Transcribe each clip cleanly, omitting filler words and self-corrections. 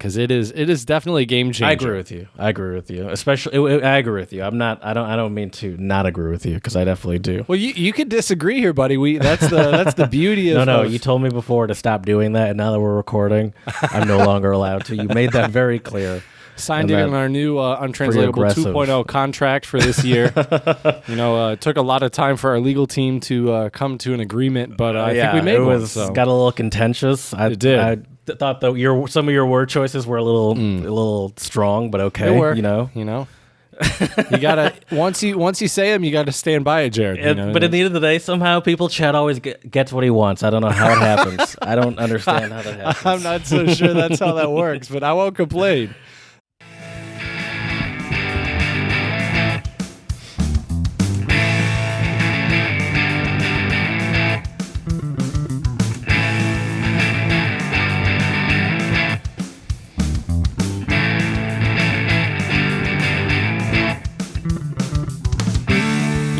because it is definitely a game changer. I agree with you. Especially, I agree with you. I don't mean to not agree with you because I definitely do. Well, you could disagree here, buddy. That's the beauty of No. You told me before to stop doing that, and now that we're recording, I'm no longer allowed to. You made that very clear. Signed it in our new Untranslatable 2.0 contract for this year. It took a lot of time for our legal team to come to an agreement, but I think we made one. So. Got a little contentious. It did. I thought that some of your word choices were a little strong, but okay. They were, you know. You gotta once you say them, you gotta stand by it, Jared. But at the end of the day, somehow Chad always gets what he wants. I don't know how it happens. I don't understand how that happens. I'm not so sure that's how that works, but I won't complain.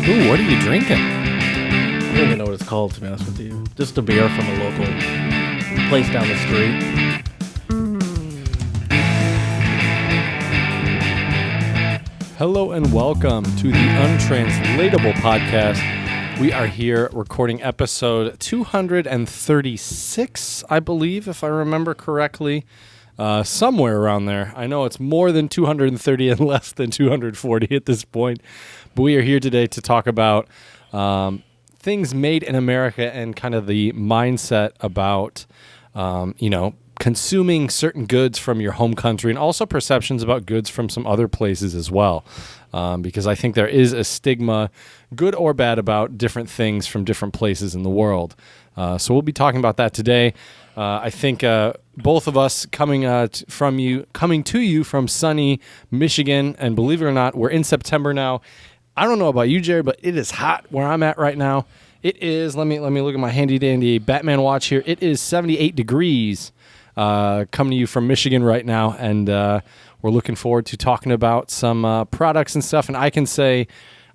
Ooh, what are you drinking? I don't even know what it's called, to be honest with you. Just a beer from a local place down the street. Hello and welcome to the Untranslatable Podcast. We are here recording episode 236, I believe, if I remember correctly. Somewhere around there. I know it's more than 230 and less than 240 at this point. But we are here today to talk about things made in America and kind of the mindset about, consuming certain goods from your home country and also perceptions about goods from some other places as well. Because I think there is a stigma, good or bad, about different things from different places in the world. So we'll be talking about that today. I think both of us coming to you from sunny Michigan, and believe it or not, we're in September now. I don't know about you, Jared, but it is hot where I'm at right now. It is. Let me look at my handy dandy Batman watch here. It is 78 degrees. Coming to you from Michigan right now, and we're looking forward to talking about some products and stuff. And I can say,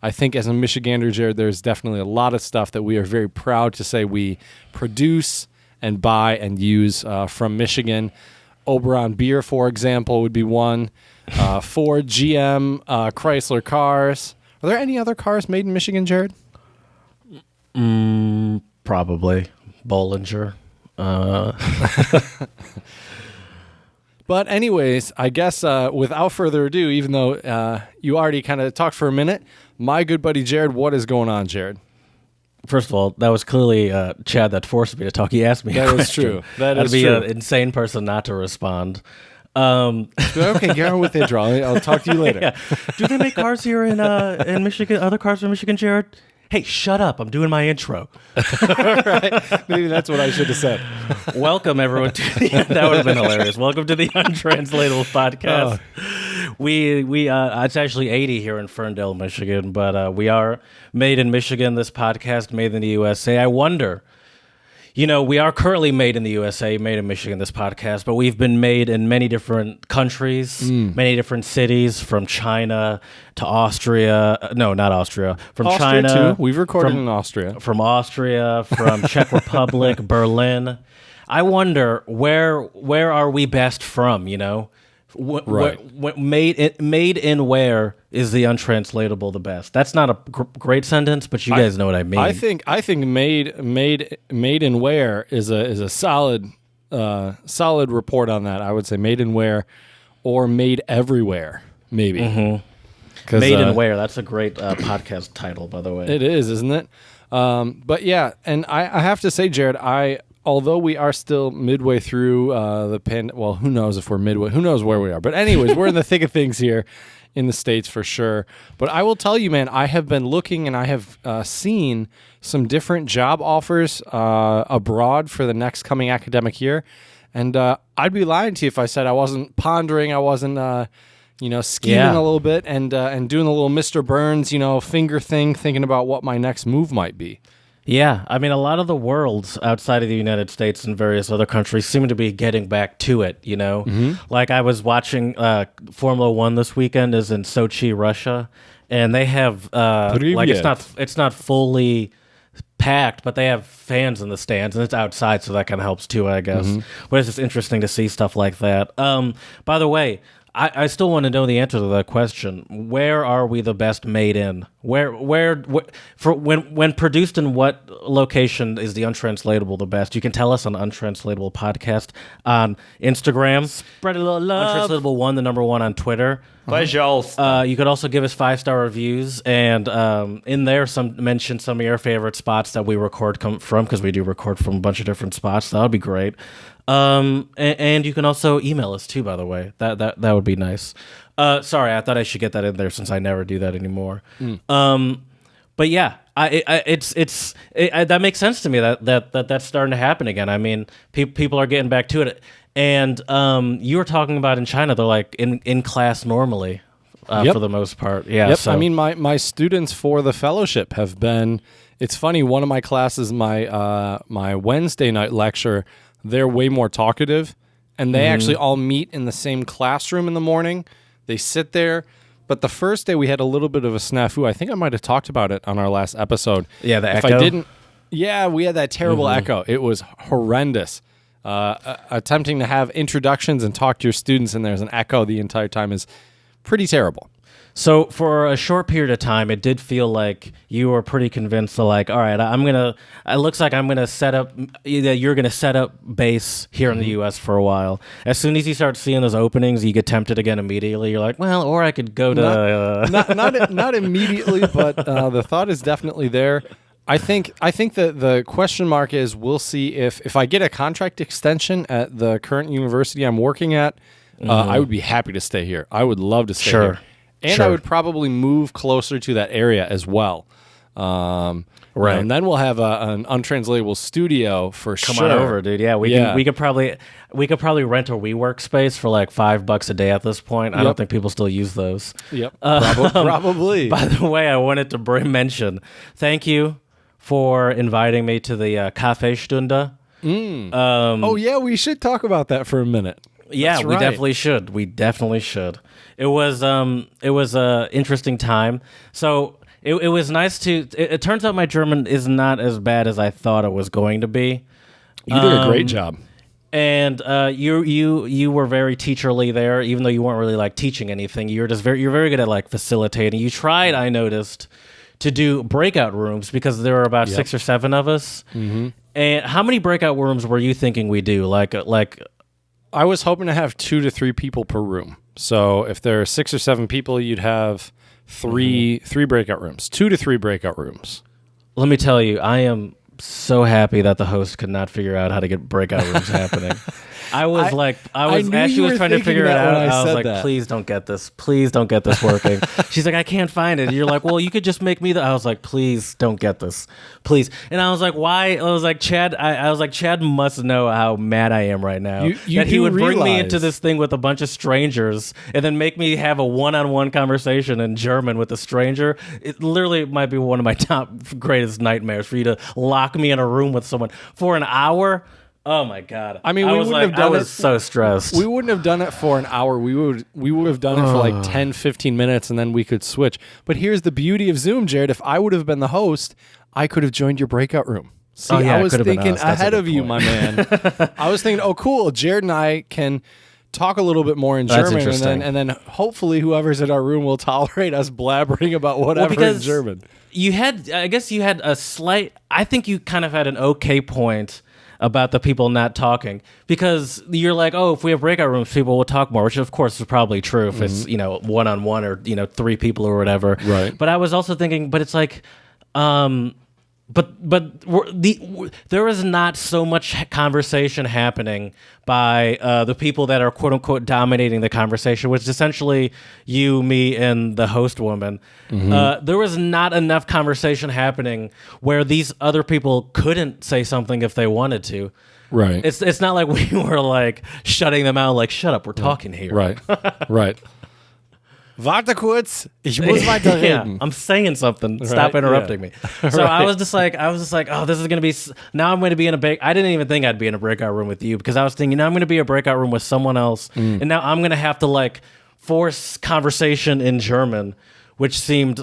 I think as a Michigander, Jared, there's definitely a lot of stuff that we are very proud to say we produce and buy and use from Michigan. Oberon beer, for example, would be one. Ford, GM, Chrysler cars. Are there any other cars made in Michigan, Jared? Probably. Bollinger. But anyways, I guess without further ado, even though you already kind of talked for a minute, my good buddy Jared, what is going on, Jared? First of all, that was clearly Chad that forced me to talk. He asked me a question. That is true. That'd be an insane person not to respond. Okay, get on with it, Draw. I'll talk to you later. Yeah. Do they make cars here in Michigan? Other cars from Michigan, Jared? Hey, shut up. I'm doing my intro. Right. Maybe that's what I should have said. Welcome, everyone. That would have been hilarious. Welcome to the Untranslatable Podcast. It's actually 80 here in Ferndale, Michigan, but we are made in Michigan, this podcast, made in the USA. I wonder, we are currently made in the USA, made in Michigan, this podcast, but we've been made in many different countries, many different cities, from China to Austria. No, not Austria. From Austria China. Too. We've recorded in Austria. From Austria, from Czech Republic, Berlin. I wonder, where are we best from, Right. Made in where is the untranslatable the best? That's not a great sentence, but you guys know what I mean. I think made in where is a solid report on that. I would say made in where or made everywhere, maybe. Mm-hmm. Made in where, that's a great podcast title, by the way. It is, isn't it? But yeah, and I have to say, Jared, although we are still midway through the well, who knows if we're midway? Who knows where we are? But anyways, we're in the thick of things here in the States for sure. But I will tell you, man, I have been looking and I have seen some different job offers abroad for the next coming academic year. And I'd be lying to you if I said I wasn't pondering, I wasn't, scheming a little bit and doing a little Mr. Burns, finger thing, thinking about what my next move might be. Yeah, I mean, a lot of the world outside of the United States and various other countries seem to be getting back to it, Mm-hmm. Like I was watching Formula One this weekend is in Sochi, Russia, and they have, it's not fully packed, but they have fans in the stands, and it's outside, so that kind of helps too, I guess. But it's just interesting to see stuff like that. By the way, I still want to know the answer to that question. Where are we the best made in? Where for when produced in what location is the Untranslatable the best? You can tell us on Untranslatable Podcast on Instagram. Spread a little love. Untranslatable 1, the number 1 on Twitter. You could also give us 5-star reviews, and in there mention some of your favorite spots that we record from, because we do record from a bunch of different spots. That would be great. And you can also email us too, by the way. That would be nice. Sorry, I thought I should get that in there since I never do that anymore. But yeah, that makes sense to me that's starting to happen again. I mean, people are getting back to it. And you were talking about in China, they're like in class normally for the most part. Yeah. Yep. So. I mean, my students for the fellowship have been. It's funny. One of my classes, my Wednesday night lecture, they're way more talkative, and they actually all meet in the same classroom in the morning. They sit there. But the first day we had a little bit of a snafu. I think I might have talked about it on our last episode. Yeah, the echo. If I didn't, yeah, we had that terrible echo. It was horrendous. Attempting to have introductions and talk to your students, and there's an echo the entire time is pretty terrible. So for a short period of time, it did feel like you were pretty convinced to like, all right, it looks like I'm gonna set up, you're gonna set up base here in the U.S. for a while. As soon as you start seeing those openings, you get tempted again immediately. You're like, well, or I could go to... Not immediately, but the thought is definitely there. I think that the question mark is, we'll see if I get a contract extension at the current university I'm working at, I would be happy to stay here. I would love to stay here. And I would probably move closer to that area as well. Right. And then we'll have an untranslatable studio for sure. Come on over, dude. Yeah, we could probably rent a WeWork space for like $5 a day at this point. I don't think people still use those. Yep. Probably. By the way, I wanted to mention, thank you for inviting me to the Cafe Stunde. Oh yeah, we should talk about that for a minute. Yeah, we definitely should. We definitely should. It was a interesting time. So it was nice to. It turns out my German is not as bad as I thought it was going to be. You did a great job. And you were very teacherly there, even though you weren't really like teaching anything. You're very good at like facilitating. You tried, I noticed, to do breakout rooms because there were about 6 or 7 of us. Mm-hmm. And how many breakout rooms were you thinking we do? Like I was hoping to have 2 to 3 people per room. So if there are 6 or 7 people, you'd have three breakout rooms, 2 to 3 breakout rooms. Let me tell you, I am so happy that the host could not figure out how to get breakout rooms happening. I was as she was trying to figure it out, I was like, that. Please don't get this working. She's like, I can't find it. And you're like, well, you could just make me I was like, please don't get this. Please. And I was like, why? I was like, Chad, I was like, Chad must know how mad I am right now. That he would bring me into this thing with a bunch of strangers and then make me have a one-on-one conversation in German with a stranger. It literally might be one of my top greatest nightmares for you to lock me in a room with someone for an hour. Oh my God! I mean, I was so stressed. We wouldn't have done it for an hour. We would have done it for like 10, 15 minutes, and then we could switch. But here's the beauty of Zoom, Jared. If I would have been the host, I could have joined your breakout room. See, I was thinking ahead of you, my man. I was thinking, oh, cool. Jared and I can talk a little bit more in German, and then hopefully whoever's in our room will tolerate us blabbering about whatever in German. I guess you had a slight. I think you kind of had an okay point about the people not talking, because you're like, oh, if we have breakout rooms, people will talk more, which of course is probably true if it's, one-on-one or, 3 people or whatever. Right. But I was also thinking, but it's like, there is not so much conversation happening by the people that are quote unquote dominating the conversation, which is essentially you, me, and the host woman. Mm-hmm. There was not enough conversation happening where these other people couldn't say something if they wanted to. Right. It's not like we were like shutting them out, like, shut up, we're talking here. Right. Right. Warte kurz, ich muss weiterreden. Yeah, I'm saying something. Stop interrupting me. So I was just like, oh, this is going to be, now I'm going to be in I didn't even think I'd be in a breakout room with you, because I was thinking, now I'm going to be in a breakout room with someone else, and now I'm going to have to like force conversation in German which seemed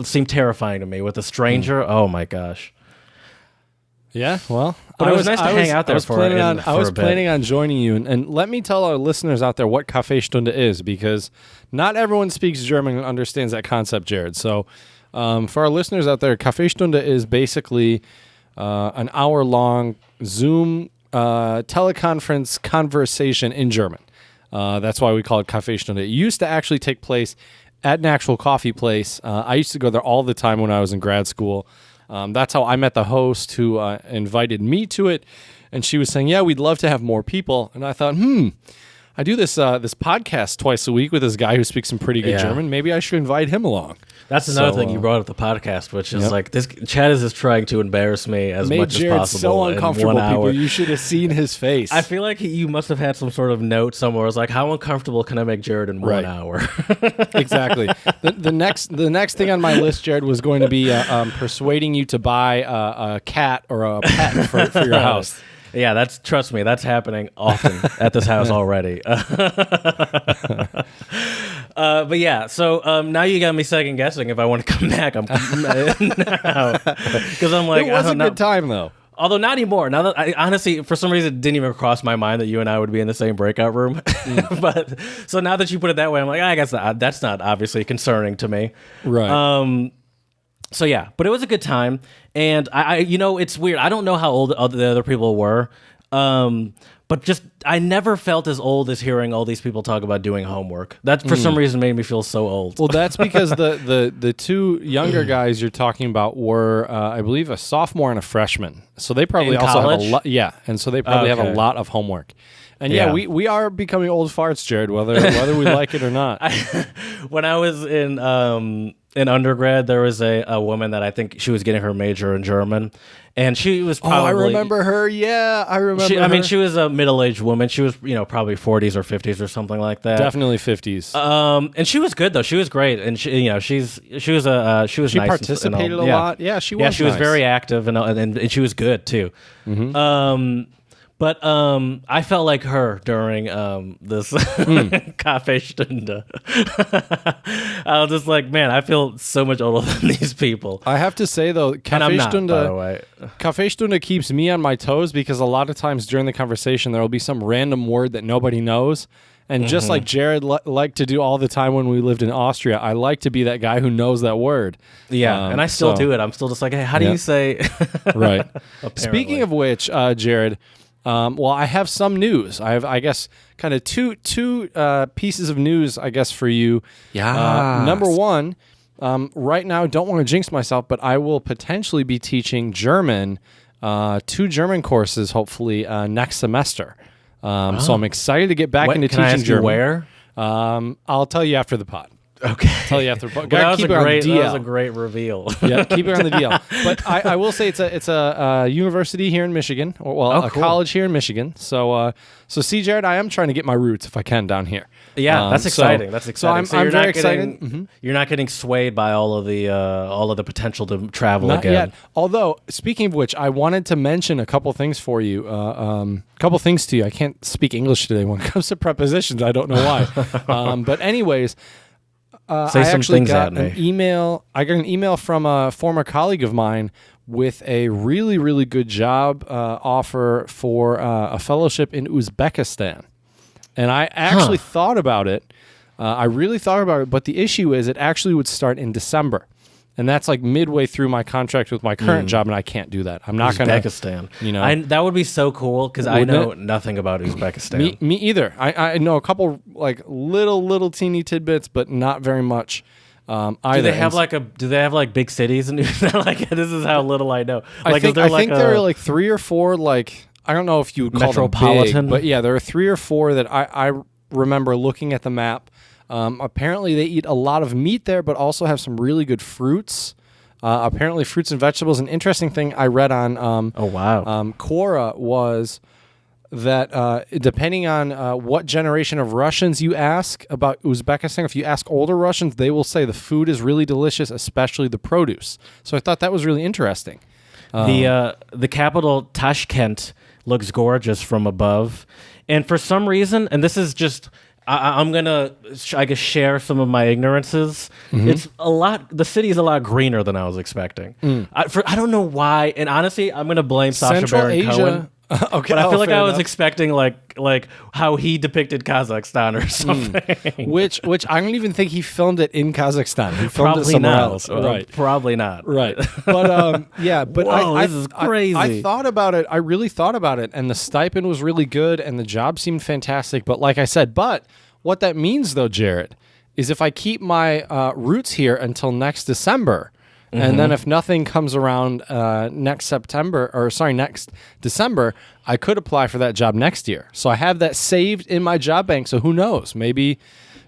seemed terrifying to me. With a stranger, oh my gosh. Yeah, well, but it was nice to hang out there for a bit. I was planning on joining you, and let me tell our listeners out there what Kaffeestunde is, because not everyone speaks German and understands that concept, Jared. So, for our listeners out there, Kaffeestunde is basically an hour-long Zoom teleconference conversation in German. That's why we call it Kaffeestunde. It used to actually take place at an actual coffee place. I used to go there all the time when I was in grad school. That's how I met the host who invited me to it. And she was saying, yeah, we'd love to have more people. And I thought, I do this podcast twice a week with this guy who speaks some pretty good German. Maybe I should invite him along. That's another thing you brought up the podcast, which is like this. Chad is just trying to embarrass me as much Jared as possible. So uncomfortable, in 1 hour. people. You should have seen his face. I feel like you must have had some sort of note somewhere. It's like, how uncomfortable can I make Jared in 1 hour? Exactly. The next thing on my list, Jared, was going to be persuading you to buy a cat or a pet for your house. Yeah, trust me, that's happening often at this house already. But yeah, so now you got me second guessing if I want to come back. I'm now because I'm like, it was a good time though. Although not anymore. Now that I honestly, for some reason, it didn't even cross my mind that you and I would be in the same breakout room. But so now that you put it that way, I'm like, I guess that's not obviously concerning to me. Right. So yeah, but it was a good time, and I it's weird. I don't know how old the other people were, but just I never felt as old as hearing all these people talk about doing homework. That for some reason made me feel so old. Well, that's because the two younger guys you're talking about were, I believe, a sophomore and a freshman. So they probably in also college? have a lot. Yeah, and so they probably have a lot of homework. And we are becoming old farts, Jared, whether we like it or not. When I was in undergrad, there was a woman that I think she was getting her major in German, and she was probably. Oh, I remember her. Yeah, I remember. I mean, she was a middle-aged woman. She was, probably 40s or 50s or something like that. Definitely 50s. And she was good though. She was great, and she nice participated a lot. Yeah, she was. Yeah, she was nice. very active, and she was good too. Mm-hmm. But I felt like her during this Kaffeestunde. I was just like, man, I feel so much older than these people. I have to say, though, Kaffeestunde keeps me on my toes because a lot of times during the conversation, there will be some random word that nobody knows. And just like Jared liked to do all the time when we lived in Austria, I like to be that guy who knows that word. Yeah, and I still do it. I'm still just like, hey, how do you say... Right. Speaking of which, Jared... well, I have some news. I have, I guess, kind of two pieces of news, I guess, for you. Yeah. Number one, right now, don't want to jinx myself, but I will potentially be teaching German, 2 German courses, hopefully, next semester. So I'm excited to get back into teaching German. Where? I'll tell you after the pod. Okay. Tell you after. Well, that was a great reveal. Yeah, keep it on the DL. But I will say it's a university here in Michigan, or cool. college here in Michigan. So see, Jared, I am trying to get my roots if I can down here. Yeah, that's exciting. That's exciting. So I'm very excited. You're not getting swayed by all of the potential to travel Not again. yet. Although, speaking of which, I wanted to mention a couple things for you. Couple things to you. I can't speak English today when it comes to prepositions. I don't know why. But anyways. Say I some actually things got at an email. I got an email from a former colleague of mine with a really, really good job offer for a fellowship in Uzbekistan. And I actually thought about it. I really thought about it. But the issue is it actually would start in December. And that's like midway through my contract with my current job, and I can't do that. I'm not going to. Uzbekistan. That would be so cool because I know nothing about Uzbekistan. Me either. I know a couple like little teeny tidbits, but not very much. Either. Do they have like big cities? And like this is how little I know. Like, I think there are like 3 or 4 like I don't know if you would call metropolitan, them big, but yeah, there are 3 or 4 that I remember looking at the map. Apparently, they eat a lot of meat there, but also have some really good fruits. Apparently, fruits and vegetables. An interesting thing I read on Quora was that depending on what generation of Russians you ask about Uzbekistan, if you ask older Russians, they will say the food is really delicious, especially the produce. So I thought that was really interesting. The capital, Tashkent, looks gorgeous from above. And for some reason, and this is just... I'm gonna, I guess, share some of my ignorances. It's a lot. The city is a lot greener than I was expecting. I don't know why, and honestly, I'm gonna blame Sacha Central Baron Asia. Cohen. Okay, But I feel like fair I was enough. expecting like how he depicted Kazakhstan or something. which I don't even think he filmed it in Kazakhstan. He filmed it Probably somewhere not. else. Right. Probably not. Right. But yeah, but Whoa, I this is crazy. I thought about it. I really thought about it, and the stipend was really good, and the job seemed fantastic. But like I said, what that means though, Jared, is if I keep my roots here until next December, and then if nothing comes around next December, I could apply for that job next year. So I have that saved in my job bank. So who knows? Maybe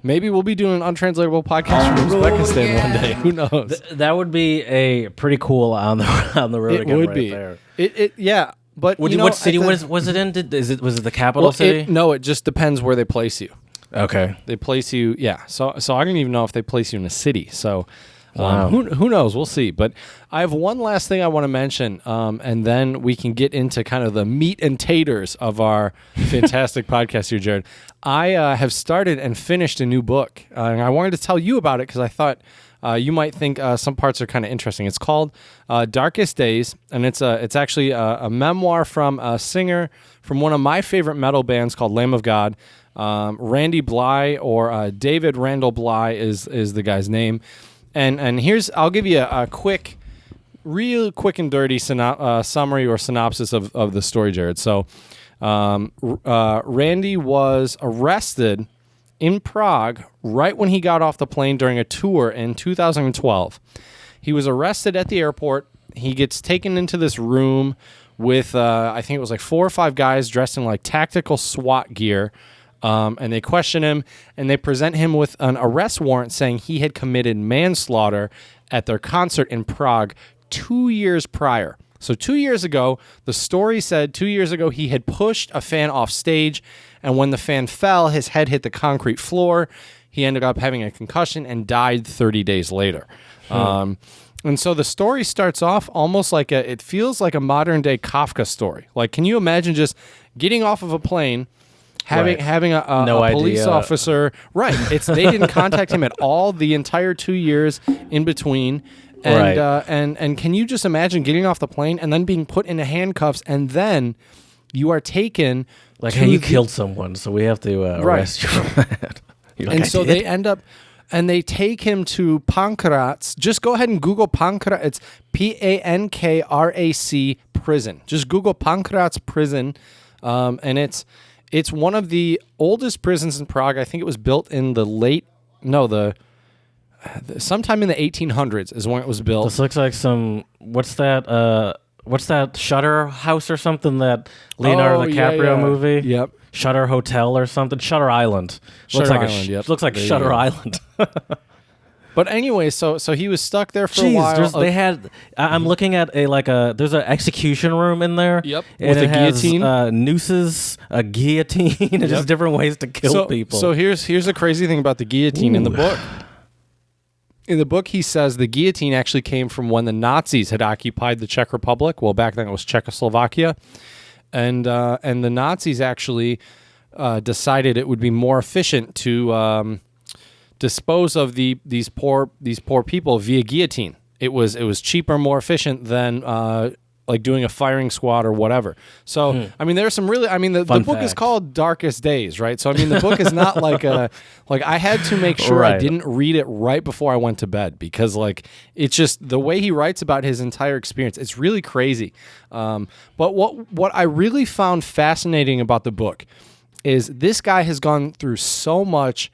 we'll be doing an untranslatable podcast from Uzbekistan one day. Who knows? That would be a pretty cool on the road It again would right be. there. Yeah. But you know, What city at the- was it in? Was it the capital city? No, it just depends where they place you. Okay. They place you, yeah. So I don't even know if they place you in a city. So Wow. who knows? We'll see. But I have one last thing I want to mention, and then we can get into kind of the meat and taters of our fantastic podcast here, Jared. I have started and finished a new book, and I wanted to tell you about it because I thought you might think some parts are kind of interesting. It's called Darkest Days, and it's actually a memoir from a singer from one of my favorite metal bands called Lamb of God. Randy Bly, or David Randall Bly is the guy's name. And I'll give you a real quick and dirty summary or synopsis of the story, Jared. So Randy was arrested in Prague right when he got off the plane during a tour in 2012. He was arrested at the airport. He gets taken into this room with, I think it was like 4 or 5 guys dressed in like tactical SWAT gear. And they question him, and they present him with an arrest warrant saying he had committed manslaughter at their concert in Prague 2 years prior. So 2 years ago, the story said 2 years ago he had pushed a fan off stage, and when the fan fell, his head hit the concrete floor. He ended up having a concussion and died 30 days later. And so the story starts off almost like it feels like a modern day Kafka story. Like, can you imagine just getting off of a plane, having a police idea. officer, right? They didn't contact him at all the entire 2 years in between, and Right. and can you just imagine getting off the plane and then being put into handcuffs, and then you are taken Like, to hey, you the- killed someone, so we have to arrest you for that. You're like, and "I so did?" they end up. And they take him to Pankratz. Just go ahead and Google Pankratz. It's Pankrac prison. Just Google Pankratz prison, and it's one of the oldest prisons in Prague. I think it was built in sometime in the 1800s is when it was built. This looks like what's that Shutter House or something, that Leonardo Oh, yeah, DiCaprio yeah. movie? Yep. Shutter Hotel or something. Shutter Island. Shutter looks like Island, yep. Looks like There you Shutter go. Island. But anyway, so he was stuck there for a while. Jeez, they had. I'm looking at there's an execution room in there. Yep, and with it a guillotine. has, nooses, a guillotine, and Yep. just different ways to kill people. So here's the crazy thing about the guillotine in the book. In the book, he says the guillotine actually came from when the Nazis had occupied the Czech Republic. Well, back then it was Czechoslovakia, and the Nazis actually decided it would be more efficient to dispose of these poor people via guillotine. It was cheaper, more efficient than like doing a firing squad or whatever. So I mean, there's some really. I mean, the book is fact. called Darkest Days, right? So I mean, the book is not like I had to make sure I Right. didn't read it right before I went to bed, because like it's just the way he writes about his entire experience. It's really crazy. But what I really found fascinating about the book is this guy has gone through so much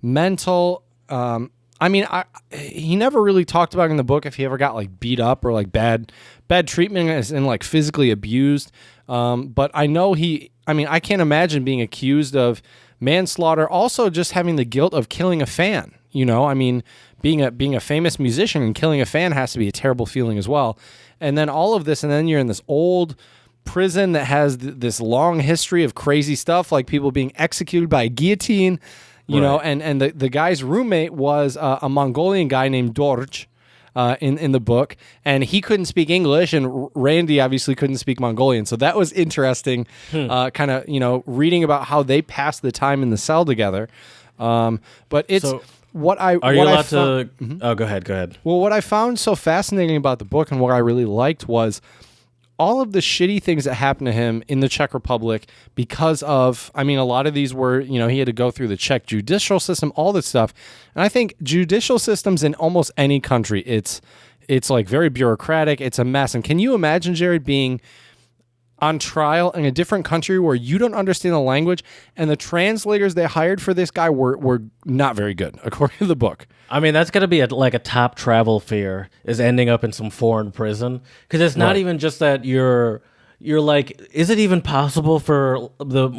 mental. I mean, he never really talked about in the book if he ever got like beat up or like bad treatment as in like physically abused. But I know I can't imagine being accused of manslaughter. Also, just having the guilt of killing a fan. You know, I mean, being a famous musician and killing a fan has to be a terrible feeling as well. And then all of this, and then you're in this old prison that has this long history of crazy stuff, like people being executed by a guillotine. You know, and the guy's roommate was a Mongolian guy named Dorj. in the book, and he couldn't speak English, and Randy obviously couldn't speak Mongolian. So that was interesting, kind of reading about how they passed the time in the cell together. But it's what I are you what I allowed found, to? Oh, go ahead. Well, what I found so fascinating about the book and what I really liked was all of the shitty things that happened to him in the Czech Republic because of, I mean, a lot of these were, he had to go through the Czech judicial system, all this stuff. And I think judicial systems in almost any country, it's like very bureaucratic. It's a mess. And can you imagine, Jared, being on trial in a different country where you don't understand the language, and the translators they hired for this guy were not very good, according to the book. I mean, that's going to be like a top travel fear, is ending up in some foreign prison. Because it's not even just that you're like, is it even possible for what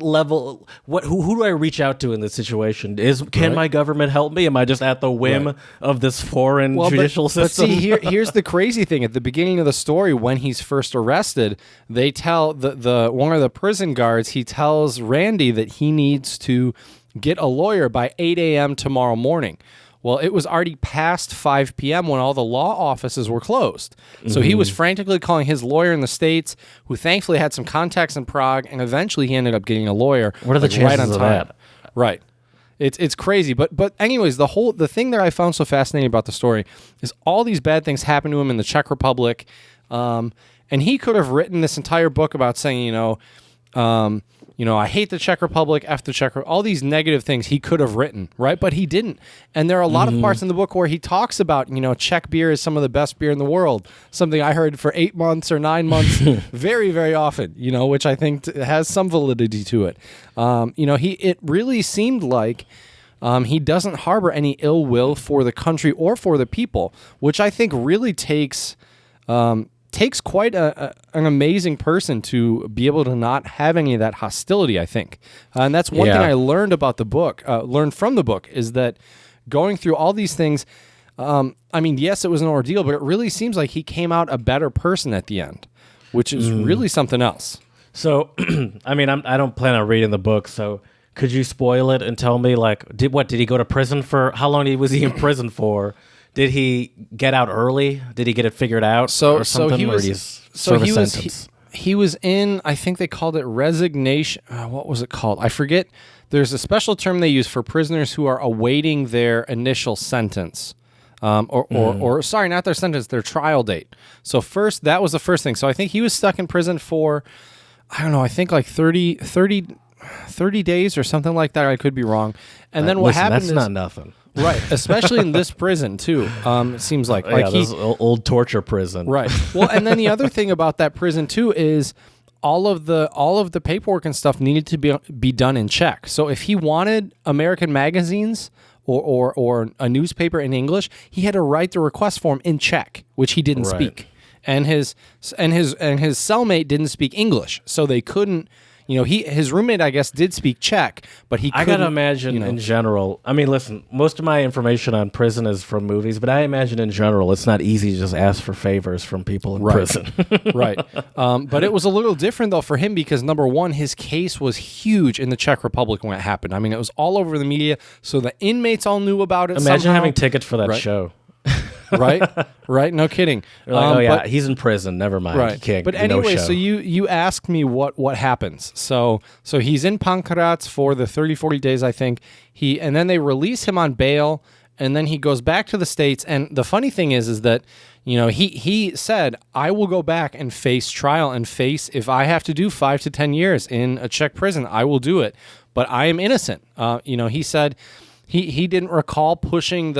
level, who do I reach out to in this situation? Can my government help me? Am I just at the whim of this foreign judicial system? But see, here's the crazy thing. At the beginning of the story, when he's first arrested, they tell the one of the prison guards, he tells Randy that he needs to get a lawyer by 8 a.m. tomorrow morning. Well, it was already past 5 p.m. when all the law offices were closed. So he was frantically calling his lawyer in the States, who thankfully had some contacts in Prague, and eventually he ended up getting a lawyer. What are the chances right on of time. that? Right. It's crazy. But anyways, the thing that I found so fascinating about the story is all these bad things happened to him in the Czech Republic. And he could have written this entire book about saying, I hate the Czech Republic, F the Czech Republic, all these negative things he could have written, right? But he didn't. And there are a lot of parts in the book where he talks about, Czech beer is some of the best beer in the world, something I heard for 8 months or 9 months very, very often, which I think has some validity to it. It really seemed like he doesn't harbor any ill will for the country or for the people, which I think really takes quite an amazing person to be able to not have any of that hostility, I think. And that's one thing I learned about the book, learned from the book, is that going through all these things, yes, it was an ordeal, but it really seems like he came out a better person at the end, which is really something else. So, I don't plan on reading the book, so could you spoil it and tell me, did he go to prison for, how long was he in prison for? Did he get out early? Did he get it figured out? He was in, I think they called it resignation. What was it called? I forget. There's a special term they use for prisoners who are awaiting their initial sentence. Sorry, not their sentence, their trial date. So that was the first thing. So I think he was stuck in prison for, I don't know, I think like 30 days or something like that. I could be wrong. And then what happened that's not nothing. Right, especially in this prison too. It seems like this old torture prison. Right. Well, and then the other thing about that prison too is all of the paperwork and stuff needed to be done in Czech. So if he wanted American magazines or a newspaper in English, he had to write the request form in Czech, which he didn't speak. And his cellmate didn't speak English, so they couldn't. His roommate, I guess, did speak Czech, but he couldn't. I gotta imagine in general. I mean, listen, most of my information on prison is from movies, but I imagine in general it's not easy to just ask for favors from people in prison. Right. But it was a little different though for him because number one, his case was huge in the Czech Republic when it happened. I mean, it was all over the media, so the inmates all knew about it. Imagine somehow. having tickets for that show. Right, no kidding. Like, he's in prison. Never mind. Right. He can't. But anyway, no show. so you asked me what happens. So he's in Pankratz for the 30-40 days, I think. And then they release him on bail, and then he goes back to the States. And the funny thing is that he said, I will go back and face trial and face, if I have to do 5 to 10 years in a Czech prison, I will do it. But I am innocent. He said he didn't recall pushing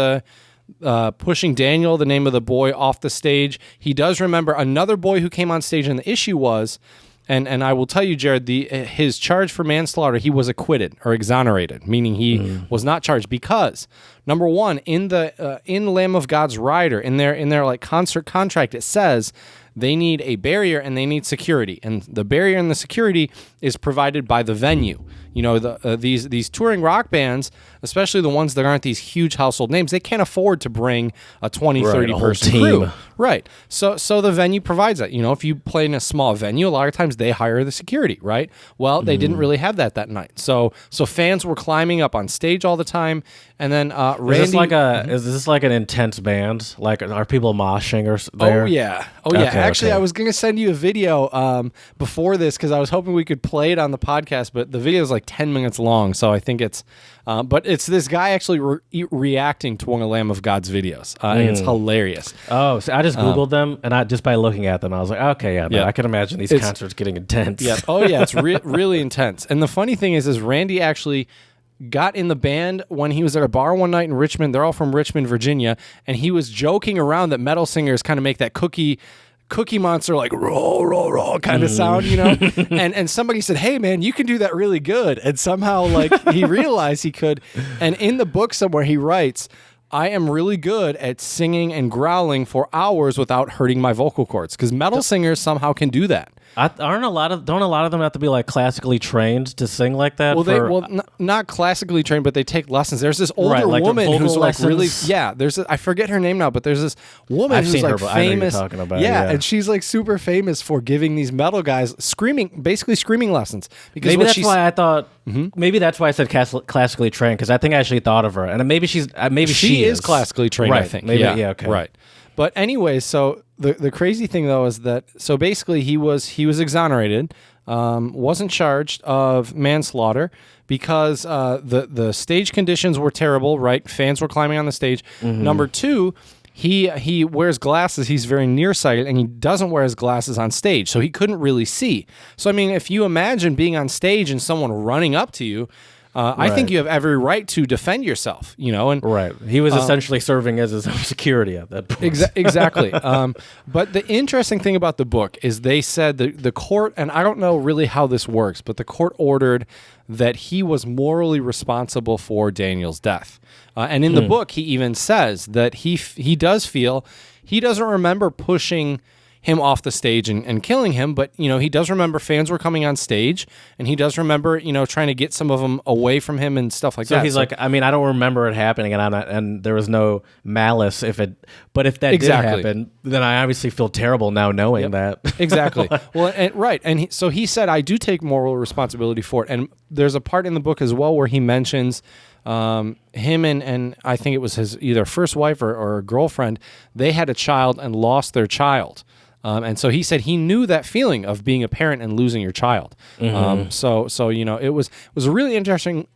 Daniel, the name of the boy, off the stage. He does remember another boy who came on stage, and the issue was, and I will tell you, Jared, his charge for manslaughter, he was acquitted or exonerated, meaning he was not charged because, number one, in Lamb of God's Rider, in their like concert contract, it says they need a barrier and they need security. And the barrier and the security is provided by the venue. You know, these touring rock bands, especially the ones that aren't these huge household names, they can't afford to bring a 20, 30 person crew. Right. So the venue provides that. You know, if you play in a small venue, a lot of times they hire the security, right? Well, they didn't really have that night. So fans were climbing up on stage all the time. And then Randy... Is this like an intense band? Like, are people moshing or there? Oh, yeah. Actually, I was going to send you a video before this because I was hoping we could play it on the podcast, but the video is like 10 minutes long, so I think it's... but it's this guy actually reacting to one of Lamb of God's videos. And it's hilarious. Oh, so I just Googled them, and just by looking at them, I was like, okay, I can imagine these concerts getting intense. Yeah. Oh, yeah, it's really intense. And the funny thing is Randy actually got in the band when he was at a bar one night in Richmond. They're all from Richmond, Virginia, and he was joking around that metal singers kind of make that Cookie Monster like roll kind of sound, you know. and somebody said, "Hey man, you can do that really good." And somehow like he realized he could. And in the book somewhere he writes, I am really good at singing and growling for hours without hurting my vocal cords, because metal singers somehow can do that. Don't a lot of them have to be like classically trained to sing like that? Not classically trained, but they take lessons. There's this older woman who's like really, I forget her name now, but there's this woman who's like famous. I know you're talking about, and she's like super famous for giving these metal guys basically screaming lessons. Because maybe that's why I thought. Maybe that's why I said classically trained, because I think I actually thought of her, and maybe she is classically trained. Right. I think. Maybe. Yeah. Okay. Right. But anyway, so the crazy thing though is that basically he was exonerated, wasn't charged of manslaughter because the stage conditions were terrible. Right, fans were climbing on the stage. Number two, he wears glasses. He's very nearsighted, and he doesn't wear his glasses on stage, so he couldn't really see. So I mean, if you imagine being on stage and someone running up to you. I think you have every right to defend yourself, you know. And he was essentially serving as his own security at that point. Exactly. But the interesting thing about the book is they said the court, and I don't know really how this works, but the court ordered that he was morally responsible for Daniel's death. And in the book, he even says that he does feel he doesn't remember pushing him off the stage and killing him, but you know, he does remember fans were coming on stage, and he does remember, you know, trying to get some of them away from him and stuff like that. So he's like, I mean, I don't remember it happening, and there was no malice but if that did happen, then I obviously feel terrible now knowing that. Exactly. Well, and so he said, I do take moral responsibility for it, and there's a part in the book as well where he mentions him and I think it was his either first wife or girlfriend. They had a child and lost their child. And so he said he knew that feeling of being a parent and losing your child. So you know, it was a really interesting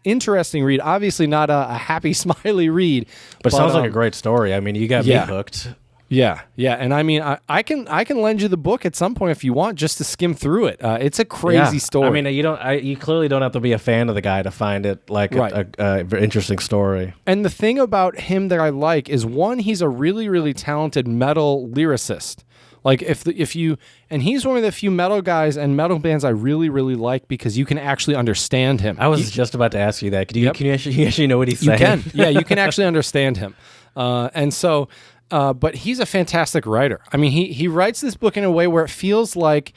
read. Obviously not a happy, smiley read, but sounds like a great story. I mean, you got me hooked. Yeah, and I mean, I can lend you the book at some point if you want, just to skim through it. It's a crazy story. I mean, you clearly don't have to be a fan of the guy to find it like a interesting story. And the thing about him that I like is, one, he's a really, really talented metal lyricist. Like he's one of the few metal guys and metal bands I really, really like because you can actually understand him. I was just about to ask you that. Can you actually know what he's saying? You can. Yeah, you can actually understand him. And so, but he's a fantastic writer. I mean, he writes this book in a way where it feels like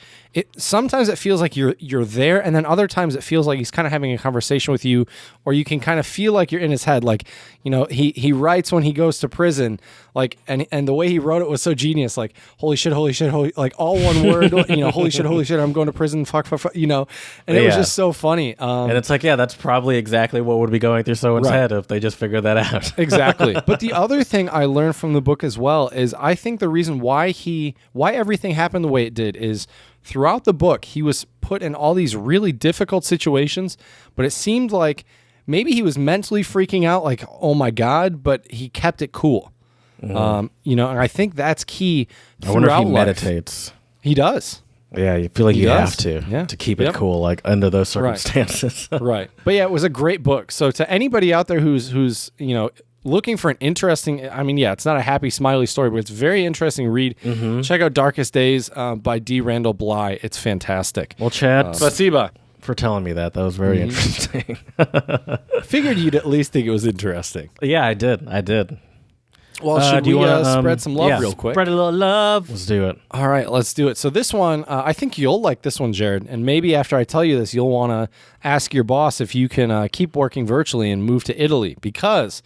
sometimes it feels like you're there, and then other times it feels like he's kind of having a conversation with you, or you can kind of feel like you're in his head. Like, you know, he writes when he goes to prison, like, and the way he wrote it was so genius. Like, holy shit, like all one word. You know, holy shit, I'm going to prison. Fuck, you know, and it was just so funny. And it's like, that's probably exactly what would be going through someone's head if they just figured that out. Exactly. But the other thing I learned from the book as well is I think the reason why everything happened the way it did is, throughout the book, he was put in all these really difficult situations, but it seemed like maybe he was mentally freaking out, like, oh my God, but he kept it cool. You know, and I think that's key throughout life. I wonder if he meditates. He does. Yeah, you feel like you have to keep it cool, like under those circumstances. Right. But yeah, it was a great book. So to anybody out there who's you know, looking for an interesting, I mean, it's not a happy, smiley story, but it's a very interesting read. Check out Darkest Days by D. Randall Bly. It's fantastic. Well, Chad, Spasiba for telling me that. That was very interesting. Figured you'd at least think it was interesting. Yeah, I did. Well, should do you we want to spread some love real quick? Spread a little love. Let's do it. All right, let's do it. So this one, I think you'll like this one, Jared. And maybe after I tell you this, you'll want to ask your boss if you can keep working virtually and move to Italy, because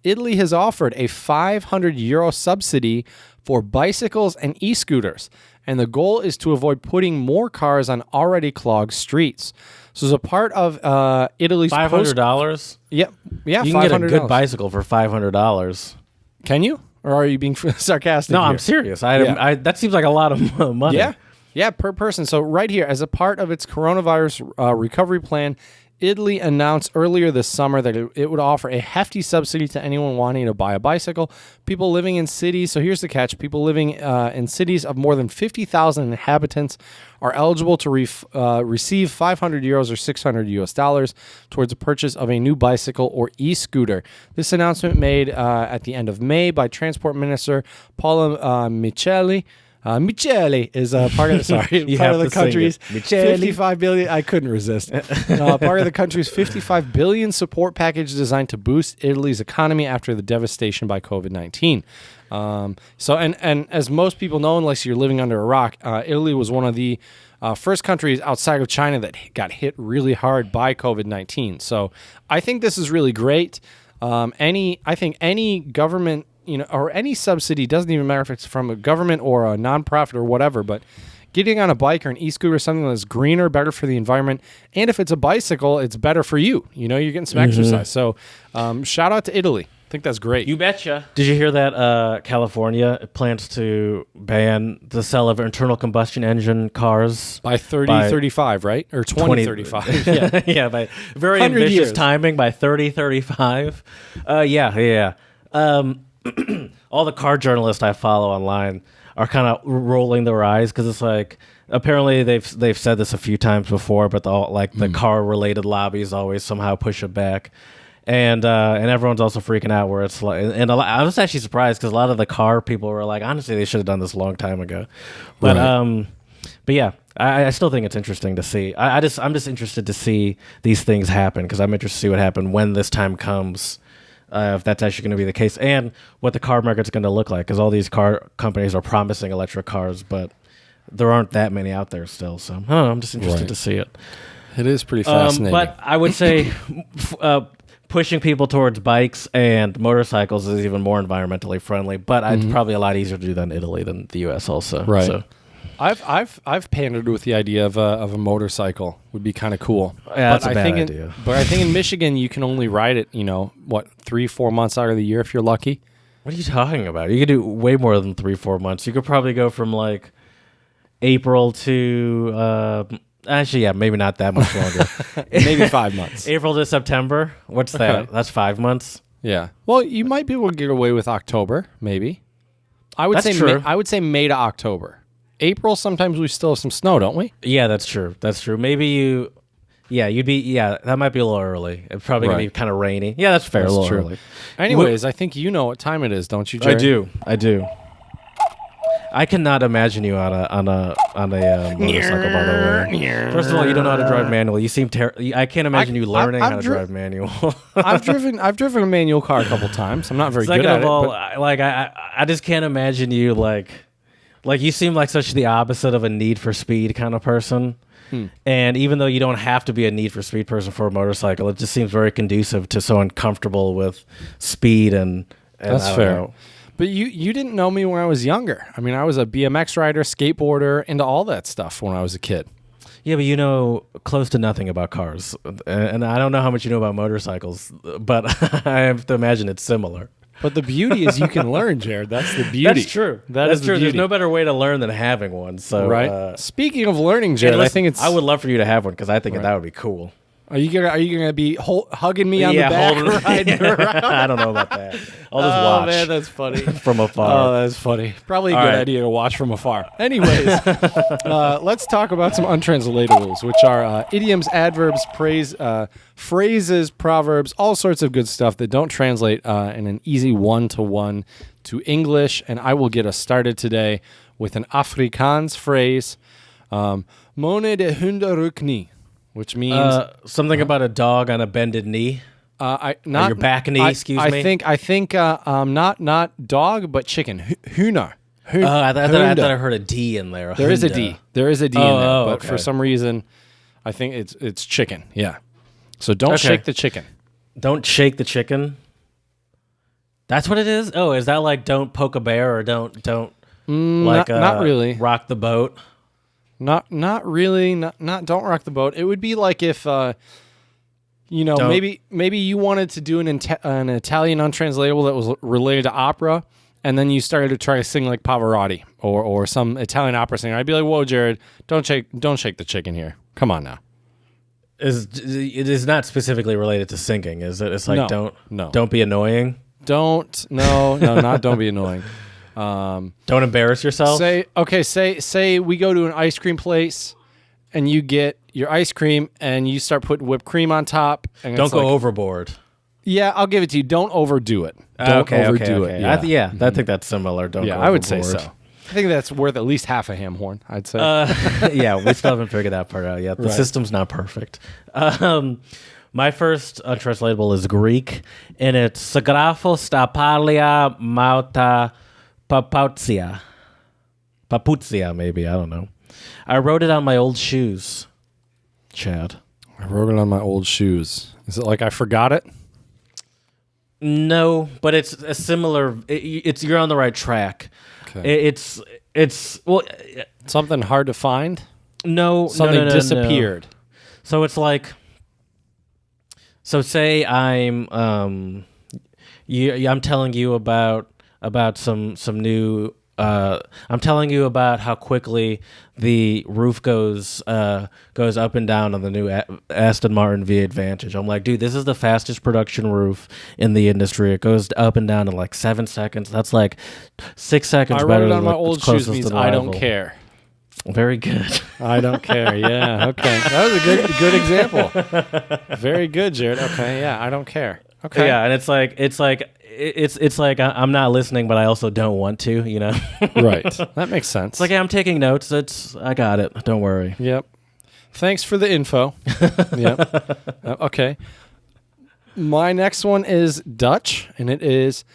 Italy has offered a €500 subsidy for bicycles and e-scooters. And the goal is to avoid putting more cars on already clogged streets. So as a part of Italy's $500? Yeah, You can get a good bicycle for $500. Can you? Or are you being sarcastic? No, here? I'm serious. Yeah. That seems like a lot of money. Yeah, per person. So right here, as a part of its coronavirus recovery plan, Italy announced earlier this summer that it would offer a hefty subsidy to anyone wanting to buy a bicycle. People living in cities, so here's the catch, people living in cities of more than 50,000 inhabitants are eligible to receive €500 or $600 towards the purchase of a new bicycle or e-scooter. This announcement made at the end of May by Transport Minister Paolo Micheli. Michele is part of the country's 55 billion. I couldn't resist. Part of the country's 55 billion support package designed to boost Italy's economy after the devastation by COVID-19. And as most people know, unless you're living under a rock, Italy was one of the first countries outside of China that got hit really hard by COVID-19. So I think this is really great. I think any government, or any subsidy, doesn't even matter if it's from a government or a nonprofit or whatever, but getting on a bike or an e-scooter, something that's greener, better for the environment, and if it's a bicycle, it's better for you. You're getting some exercise. So shout out to Italy. I think that's great. You betcha. Did you hear that California plans to ban the sale of internal combustion engine cars by 2035, right? Or 2035. Yeah. Yeah, by very ambitious timing, by 2035. Yeah. All the car journalists I follow online are kind of rolling their eyes, because it's like, apparently they've said this a few times before, but the car related lobbies always somehow push it back, and everyone's also freaking out, where it's like, and I was actually surprised, because a lot of the car people were like, honestly, they should have done this a long time ago, but right. But yeah, I still think it's interesting to see. I'm just interested to see these things happen, because I'm interested to see what happens when this time comes. If that's actually going to be the case, and what the car market's going to look like, because all these car companies are promising electric cars, but there aren't that many out there still. So I don't know, I'm just interested to see it. It is pretty fascinating. But I would say pushing people towards bikes and motorcycles is even more environmentally friendly, but it's probably a lot easier to do that in Italy than the U.S. also. Right. So. I've pandered with the idea of a motorcycle. Would be kind of cool. Yeah, that's a bad idea. But I think in Michigan you can only ride it, 3-4 months out of the year if you're lucky. What are you talking about? You could do way more than 3-4 months. You could probably go from like April to maybe not that much longer. Maybe 5 months. April to September. What's that? Okay. That's 5 months. Yeah. Well, you might be able to get away with October, maybe. I would say May to October. April, sometimes we still have some snow, don't we? Yeah, that's true. Maybe that might be a little early. It's probably going to be kind of rainy. Yeah, that's fair. That's a little early. Anyways, I think you know what time it is, don't you, Jerry? I do. I cannot imagine you on a motorcycle, by the way. First of all, you don't know how to drive manual. You seem I can't imagine you learning how to drive manual. I've driven a manual car a couple times. I'm not very good at it. Second of all, I just can't imagine you like you seem like such the opposite of a Need for Speed kind of person. And even though you don't have to be a Need for Speed person for a motorcycle, it just seems very conducive to someone comfortable with speed and that's fair. But you didn't know me when I was younger. I mean, I was a BMX rider, skateboarder, into all that stuff when I was a kid. Yeah, but you know close to nothing about cars. And I don't know how much you know about motorcycles, but I have to imagine it's similar. But the beauty is you can learn, Jared. That's the beauty. That's true. That's true. There's no better way to learn than having one. So, right. Speaking of learning, Jared, I would love for you to have one, because I think that would be cool. Are you gonna be hugging me on the back? Riding around? I don't know about that. I'll just watch. Oh man, that's funny. From afar. Oh, that's funny. Probably a good idea to watch from afar. Anyways, let's talk about some untranslatables, which are idioms, adverbs, phrases, proverbs, all sorts of good stuff that don't translate in an easy one-to-one to English. And I will get us started today with an Afrikaans phrase, "Mone de hunde ruk nie," which means something about a dog on a bended knee. I not your back knee. Excuse me. I think not dog, but chicken. Hühner. I thought I heard a D in there. There is a D. There is a D in there, but okay. for some reason, I think it's chicken. Yeah. So don't shake the chicken. Don't shake the chicken. That's what it is. Oh, is that like don't poke a bear or don't like not really rock the boat? Not really. Not don't rock the boat. It would be like if maybe you wanted to do an Italian untranslatable that was related to opera, and then you started to try to sing like Pavarotti or some Italian opera singer. I'd be like, whoa, Jared, don't shake the chicken here. Come on now. It is not specifically related to singing, is it? It's like don't be annoying. Don't be annoying. Don't embarrass yourself. Say we go to an ice cream place and you get your ice cream and you start putting whipped cream on top. And don't go overboard. Yeah, I'll give it to you. Don't overdo it. Don't overdo it. Yeah. I think that's similar. Don't go overboard. I would say so. I think that's worth at least half a ham horn, I'd say. Yeah, we still haven't figured that part out yet. The system's not perfect. My first untranslatable is Greek, and it's Sagrafo Stapalia Mauta Papoutia. Papoutia, maybe. I don't know. I wrote it on my old shoes, Chad. I wrote it on my old shoes. Is it like I forgot it? No, but it's a similar. You're on the right track. Okay. It's something hard to find. No, something disappeared. No. So it's like. So say I'm telling you about some new. I'm telling you about how quickly the roof goes up and down on the new Aston Martin V Advantage. I'm like, dude, this is the fastest production roof in the industry. It goes up and down in like 7 seconds. That's like 6 seconds I better wrote it than on my old shoes means I don't care. Very good. I don't care. Yeah. Okay. That was a good example. Very good, Jared. Okay. Yeah. I don't care. Okay. Yeah, and it's like I'm not listening, but I also don't want to. You know. Right. That makes sense. It's like, hey, I'm taking notes. I got it. Don't worry. Yep. Thanks for the info. Yep. Okay. My next one is Dutch, and it is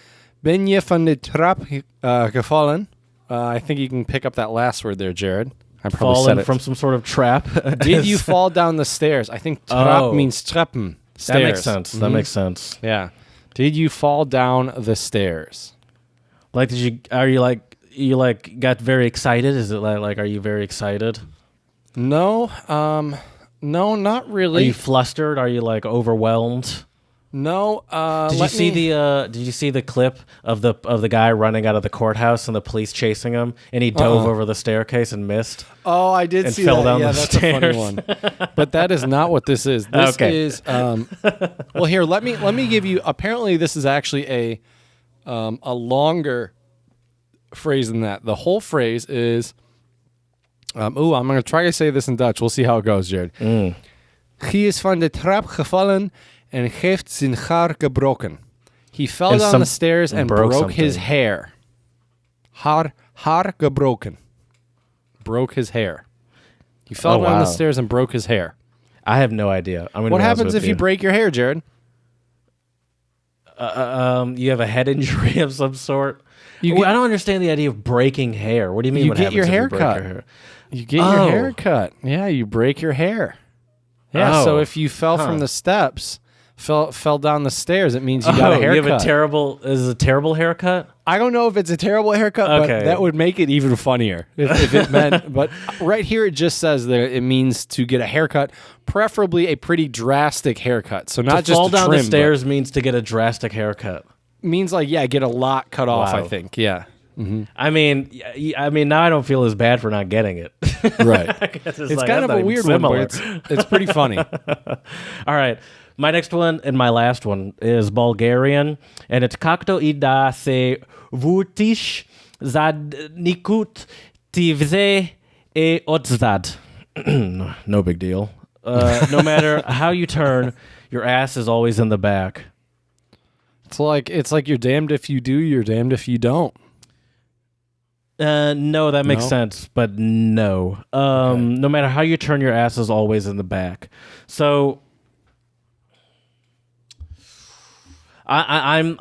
Ben je van de trap gevallen? I think you can pick up that last word there, Jared. I probably Fallen said it. from some sort of trap. Did you fall down the stairs? I think trap means treppen. Stairs. That makes sense. Mm-hmm. That makes sense. Yeah. Did you fall down the stairs? Like, are you got very excited? Is it like are you very excited? No. No, not really. Are you flustered? Are you like overwhelmed? No. Did you see the clip of the guy running out of the courthouse and the police chasing him, and he dove over the staircase and missed? Oh, I did see fell that. Down yeah, the that's stairs. a funny one. But that is not what this is. This is well. Here, let me give you. Apparently, this is actually a longer phrase than that. The whole phrase is. I'm going to try to say this in Dutch. We'll see how it goes, Jared. He is van de trap gevallen en heeft zijn haar gebroken. He fell down the stairs and broke his hair. Haar gebroken. Broke his hair. He fell down the stairs and broke his hair. I have no idea. What happens if you break your hair, Jared? You have a head injury of some sort. I don't understand the idea of breaking hair. What do you mean? You get your hair cut. You get your hair cut. Yeah, you break your hair. Yeah. So if you fell from the steps, fell down the stairs, it means you got a haircut. You have a terrible haircut? I don't know if it's a terrible haircut, but that would make it even funnier if it meant. But right here, it just says that it means to get a haircut, preferably a pretty drastic haircut. So not to just fall down trim, the stairs means to get a drastic haircut. Means like get a lot cut off. I think. Yeah. Mm-hmm. I mean, now I don't feel as bad for not getting it. Right. It's kind of a weird one, but it's pretty funny. All right. My next one and my last one is Bulgarian, and it's Kakto ida se vutish zadnikut tivze e odzad. No big deal. No matter how you turn, your ass is always in the back. It's like you're damned if you do, you're damned if you don't. No, that makes sense, but no. No matter how you turn, your ass is always in the back. So, I'm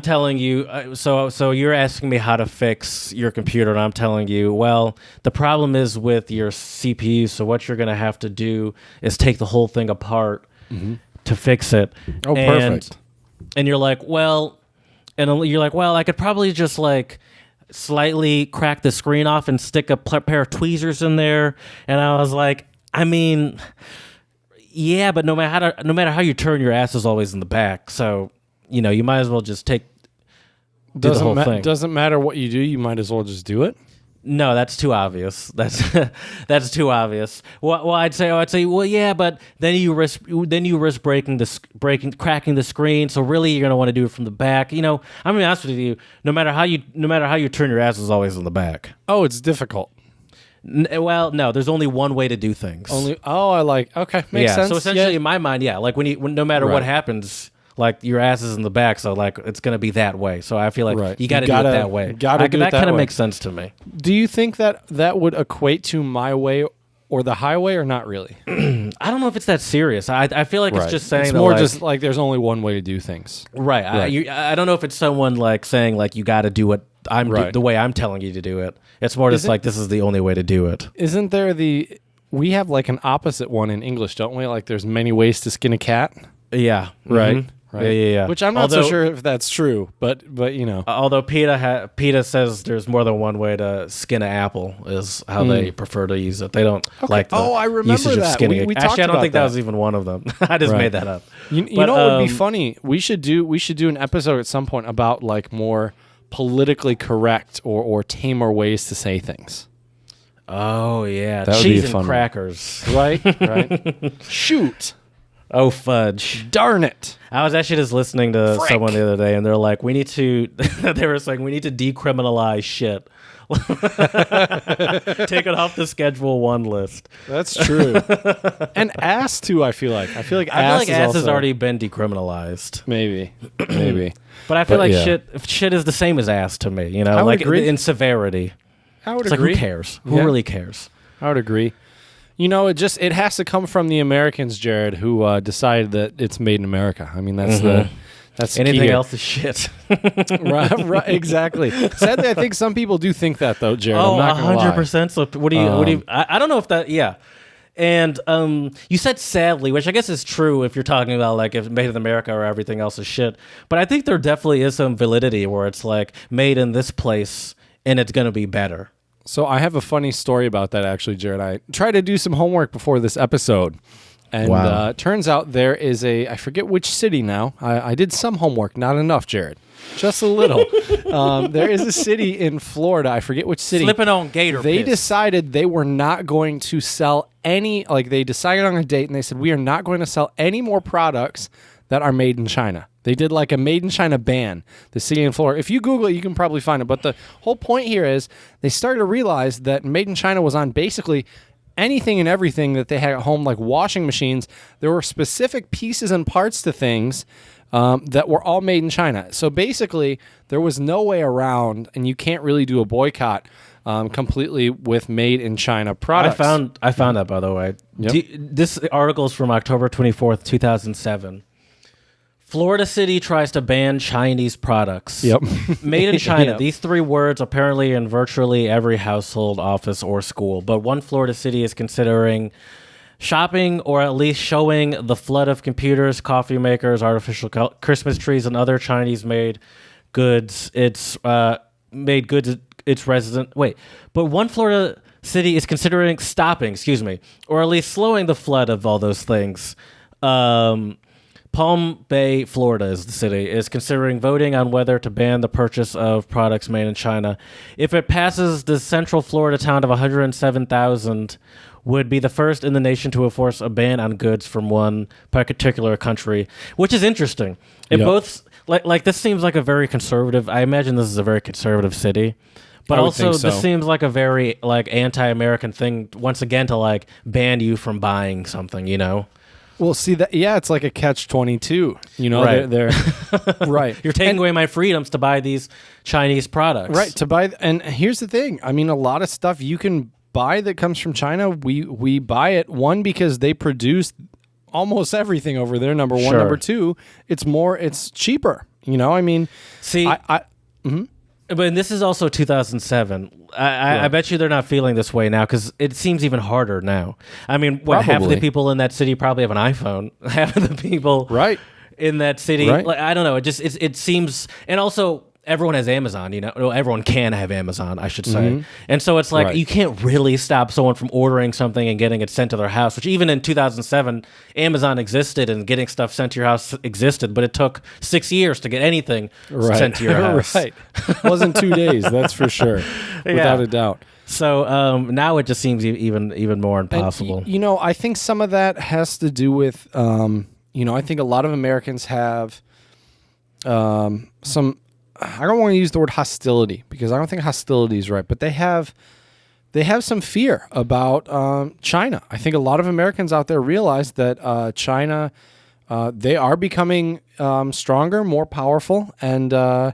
telling you. So you're asking me how to fix your computer, and I'm telling you, well, the problem is with your CPU. So what you're gonna have to do is take the whole thing apart to fix it. Oh, perfect. And you're like, well, I could probably just like slightly crack the screen off and stick a pair of tweezers in there. And I was like, I mean, yeah, but no matter how you turn, your ass is always in the back. So, you might as well just do the whole thing. Doesn't matter what you do, you might as well just do it. No, that's too obvious. That's too obvious. Well, I'd say, well, yeah, but then you risk cracking the screen. So really, you're gonna want to do it from the back. I'm gonna be honest with you. No matter how you turn, your ass is always in the back. Oh, it's difficult. Well, no, there's only one way to do things. Okay, makes sense. So essentially, in my mind, like when no matter what happens, like your ass is in the back, so like it's gonna be that way. So I feel like you got to do it that way. That kind of makes sense to me. Do you think that would equate to my way or the highway, or not really? I don't know if it's that serious. I feel like it's just saying it's more just like there's only one way to do things. Right. I don't know if it's someone like saying like you got to do what the way I'm telling you to do it. It's more just like this is the only way to do it. Isn't there we have like an opposite one in English, don't we? Like there's many ways to skin a cat. Yeah. Right. Mm-hmm. Right. Yeah. Which I'm not so sure if that's true, but Although PETA says there's more than one way to skin an apple is how they prefer to use it. They don't like the I remember usage of that. skinning. We Actually, I don't think that was even one of them. I just made that up. You know what would be funny? We should do an episode at some point about like more politically correct or tamer ways to say things. Oh yeah, that would cheese be a and fun crackers. Right. Shoot. Oh fudge! Darn it! I was actually just listening to someone the other day, and they're like, "We need to." They were saying, "We need to decriminalize shit." Take it off the Schedule 1 list. That's true. And ass too. I feel like ass has already been decriminalized. Maybe. But I feel like shit is the same as ass to me. I would agree. In severity. I would agree. Like, who cares? Who really cares? I would agree. It has to come from the Americans, Jared, who decided that it's made in America. I mean, that's anything else is shit. right, exactly. Sadly, I think some people do think that, though, Jared. I'm not gonna 100%. So what do you? I don't know if that. Yeah. And you said sadly, which I guess is true if you're talking about like if made in America or everything else is shit. But I think there definitely is some validity where it's like made in this place and it's gonna be better. So I have a funny story about that, actually, Jared. I tried to do some homework before this episode, and turns out there is I forget which city now. I did some homework, not enough, Jared. Just a little. There is a city in Florida. I forget which city. Slipping on gator They piss. decided they were not going to sell any, they decided on a date, and they said, we are not going to sell any more products that are made in China. They did like a made in China ban, the city in Florida. If you Google it, you can probably find it. But the whole point here is they started to realize that made in China was on basically anything and everything that they had at home, like washing machines. There were specific pieces and parts to things that were all made in China. So basically, there was no way around, and you can't really do a boycott completely with made in China products. I found that, by the way. Yep. This article is from October 24th, 2007. Florida City tries to ban Chinese products. Yep. Made in China. Yep. These three words apparently in virtually every household, office, or school. But one Florida city is considering shopping or at least showing the flood of computers, coffee makers, artificial Christmas trees, and other Chinese-made goods. It's resident. Wait, but one Florida city is considering stopping, or at least slowing the flood of all those things. Palm Bay, Florida is the city, is considering voting on whether to ban the purchase of products made in China. If it passes, the central Florida town of 107,000 would be the first in the nation to enforce a ban on goods from one particular country, which is interesting. Both like this seems like a very conservative. I imagine this is a very conservative city. But also, this seems like a very anti-American thing once again to ban you from buying something, Well, see that. Yeah, it's like a catch-22. Right. They're right. You're taking away my freedoms to buy these Chinese products. Right. To buy, and here's the thing. I mean, a lot of stuff you can buy that comes from China. We buy it because they produce almost everything over there. Number one, Sure. number two, it's cheaper. You know, I mean, See, but this is also 2007. I bet you they're not feeling this way now because it seems even harder now. I mean, half of the Probably. people in that city probably have an iPhone. Half of the people Right. in that city, Right. like, I don't know. It seems, and also everyone has Amazon. You know, well, everyone can have Amazon, I should say. And so it's like Right. you can't really stop someone from ordering something and getting it sent to their house. Which even in 2007, Amazon existed and getting stuff sent to your house existed, but it took 6 years to get anything sent to your house. Right. Wasn't 2 days, that's for sure. Without a doubt. So now it just seems even more And, impossible. you know, I think some of that has to do with, you know, I think a lot of Americans have some. I don't want to use the word hostility because I don't think hostility is right, but they have some fear about China. I think a lot of Americans out there realize that China, they are becoming stronger, more powerful, and I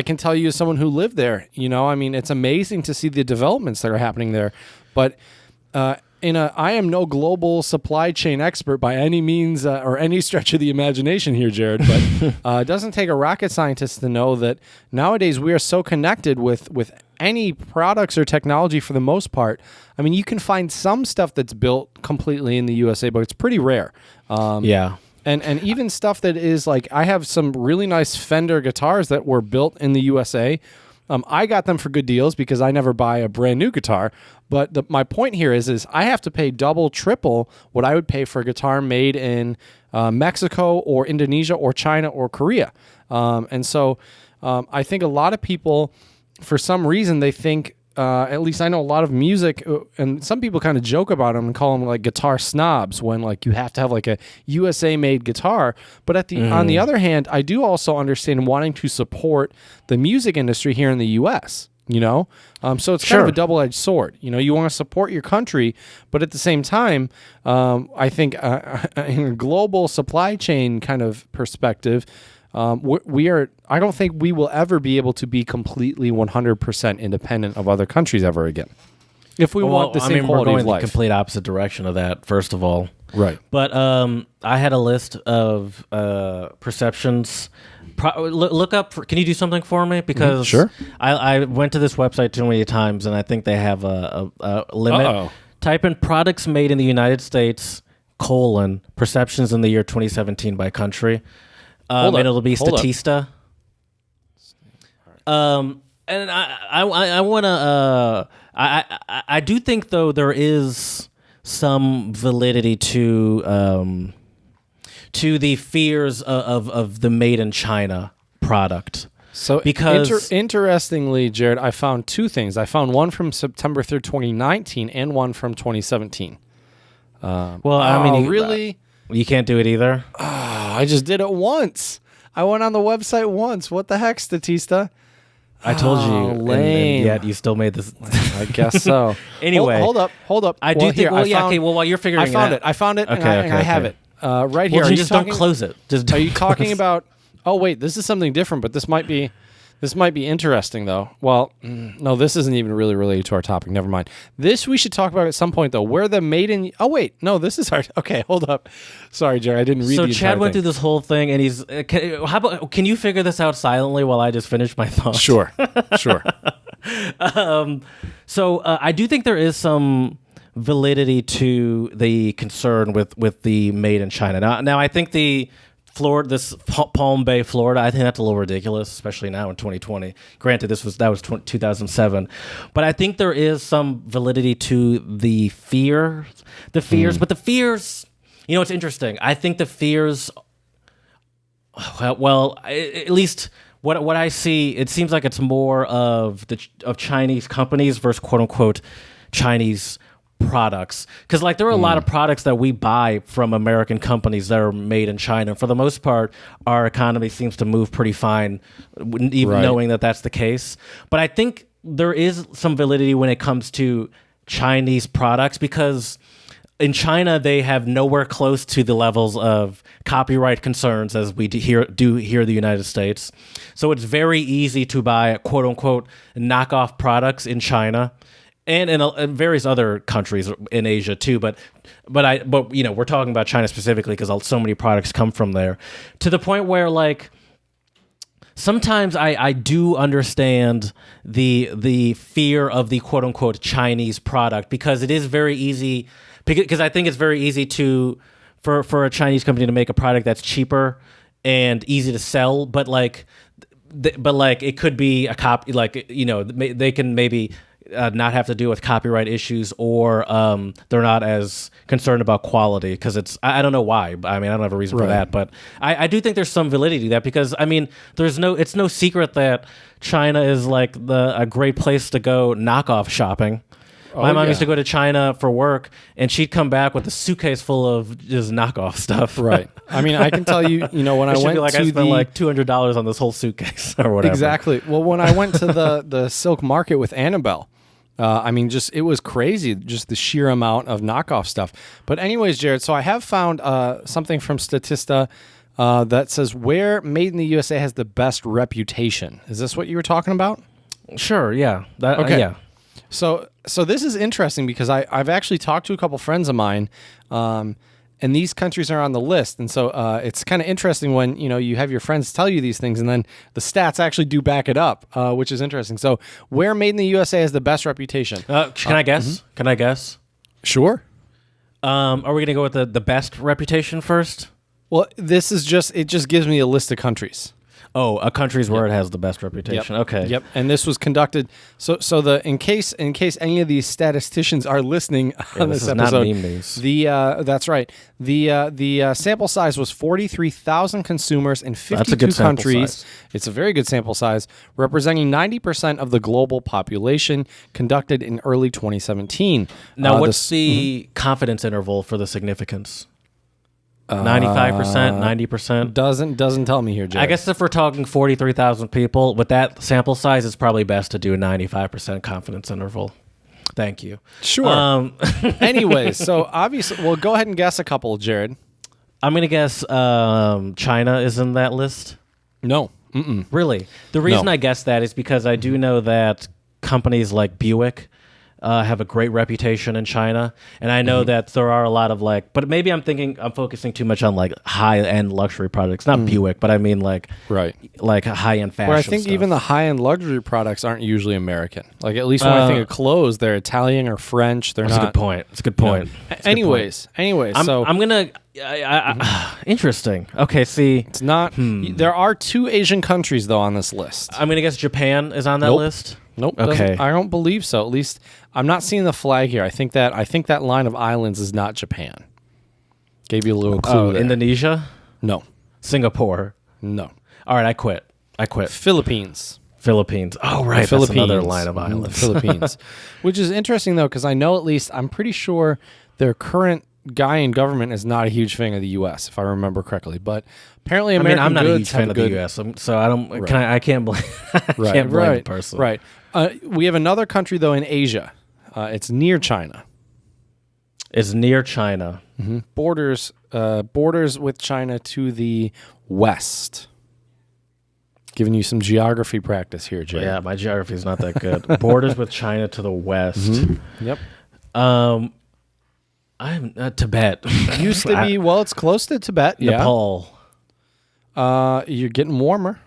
can tell you as someone who lived there, you know, I mean, it's amazing to see the developments that are happening there, but I am no global supply chain expert by any means or any stretch of the imagination here, Jared, but it doesn't take a rocket scientist to know that nowadays we are so connected with any products or technology for the most part. I mean, you can find some stuff that's built completely in the USA, but it's pretty rare. Yeah. And even stuff that is like, I have some really nice Fender guitars that were built in the USA. I got them for good deals because I never buy a brand new guitar. But my point here is I have to pay double, triple what I would pay for a guitar made in Mexico or Indonesia or China or Korea. And so I think a lot of people, for some reason, they think, at least I know a lot of music, and some people kind of joke about them and call them like guitar snobs when like you have to have like a USA made guitar. But on the other hand, I do also understand wanting to support the music industry here in the US. You know, so it's kind of a double-edged sword. You know, you want to support your country, but at the same time, I think in a global supply chain kind of perspective, we are. I don't think we will ever be able to be completely 100% independent of other countries ever again. If we want the same we're quality going of life, the complete opposite direction of that. First of all, right? But I had a list of perceptions. Look up. Can you do something for me? Because Sure. I went to this website too many times, and I think they have a limit. Uh-oh. Type in products made in the United States, perceptions in the year 2017 by country. And it'll be Statista. And I want to. I do think though there is some validity to the fears of the made in China product. So because interestingly, Jared, I found two things. I found one from September 3rd, 2019 and one from 2017. I mean, really? You can't do it either. I just did it once. I went on the website once. What the heck, Statista? I told you, lame. and yet you still made this. I guess so. Anyway, hold up. I do think. Well, yeah. Okay. Well, while you're figuring, I found it, and I have it right here. Well, just don't close it. Are you talking about? Oh wait, this is something different, but this might be interesting though. Well, no, this isn't even really related to our topic. Never mind. This we should talk about at some point though. Where the made in? Oh wait, no, this is our. Okay, hold up. Sorry, Jerry, I didn't read. So the Chad went thing. through this whole thing, and he's. Can you figure this out silently while I just finish my thought? Sure. So I do think there is some validity to the concern with the made in China. Now I think this Palm Bay, Florida, I think that's a little ridiculous, especially now in 2020. Granted, that was 2007, but I think there is some validity to the fears. But the fears, you know, it's interesting. I think the fears, well, at least what I see, it seems like it's more of Chinese companies versus quote unquote Chinese products, because like there are a lot of products that we buy from American companies that are made in China. For the most part, our economy seems to move pretty fine, even knowing that that's the case. But I think there is some validity when it comes to Chinese products, because in China they have nowhere close to the levels of copyright concerns as we do here in the United States. So it's very easy to buy quote unquote knockoff products in China. and in various other countries in Asia too. But we're talking about China specifically because so many products come from there, to the point where like sometimes I do understand the fear of the quote unquote Chinese product, because it is very easy, because I think it's very easy for a Chinese company to make a product that's cheaper and easy to sell, but like it could be a copy, like, they can maybe not have to deal with copyright issues, or they're not as concerned about quality, because I don't know why. I mean, I don't have a reason for that, but I do think there's some validity to that, because I mean, it's no secret that China is like a great place to go knockoff shopping. My mom used to go to China for work, and she'd come back with a suitcase full of just knockoff stuff. Right. I mean, I can tell you, when I went I spent like $200 on this whole suitcase or whatever. Exactly. Well, when I went to the silk market with Annabelle, I mean, it was crazy, just the sheer amount of knockoff stuff. But anyways, Jared, so I have found something from Statista that says where Made in the USA has the best reputation. Is this what you were talking about? Sure, yeah. Okay. Yeah. So this is interesting, because I've actually talked to a couple friends of mine, and these countries are on the list. And so it's kind of interesting when you have your friends tell you these things, and then the stats actually do back it up, which is interesting. So where Made in the USA has the best reputation? Can I guess? Mm-hmm. Can I guess? Sure. Are we going to go with the best reputation first? Well, it just gives me a list of countries. Oh, countries where it has the best reputation. Yep. Okay. Yep. And this was conducted. So in case any of these statisticians are listening on this episode, not meme news. That's right. The sample size was 43,000 consumers in 52 countries. It's a very good sample size, representing 90% of the global population. Conducted in early 2017. Now, what's the confidence interval for the significance? 95%, 90%? Doesn't tell me here, Jay. I guess if we're talking 43,000 people, with that sample size, it's probably best to do a 95% confidence interval. Thank you. Sure. Anyways, so obviously, well, go ahead and guess a couple, Jared. I'm going to guess China is in that list. No. Mm-mm. Really? The reason I guess that is because I do know that companies like Buick have a great reputation in China, and I know that there are a lot of but maybe I'm focusing too much on like high-end luxury products, not Buick, but I mean like high-end fashion. Where I think stuff. even the high-end luxury products aren't usually American. Like, at least when I think of clothes, they're Italian or French. They're not. That's a good point. That's a good point. Anyways, I'm gonna. Interesting. Okay, see, it's not. There are 2 Asian countries though on this list. I'm gonna guess Japan is on that list. Nope. Okay. I don't believe so. At least I'm not seeing the flag here. I think that line of islands is not Japan. Gave you a little clue. There. Indonesia? No. Singapore? No. All right, I quit. Philippines. Oh, right. That's another line of islands. Philippines. Which is interesting though, because I know I'm pretty sure their current guy in government is not a huge fan of the U.S., if I remember correctly. But apparently, I'm not a huge fan of the U.S., so I don't. Right. I can't blame. Can't blame the person. Right. We have another country though in Asia. It's near China. It's near China. Mm-hmm. Borders with China to the west. Giving you some geography practice here, Jay. Yeah, my geography is not that good. Borders with China to the west. Mm-hmm. Yep. I'm Tibet. Used to be. Well, it's close to Tibet. Nepal. Yeah. You're getting warmer.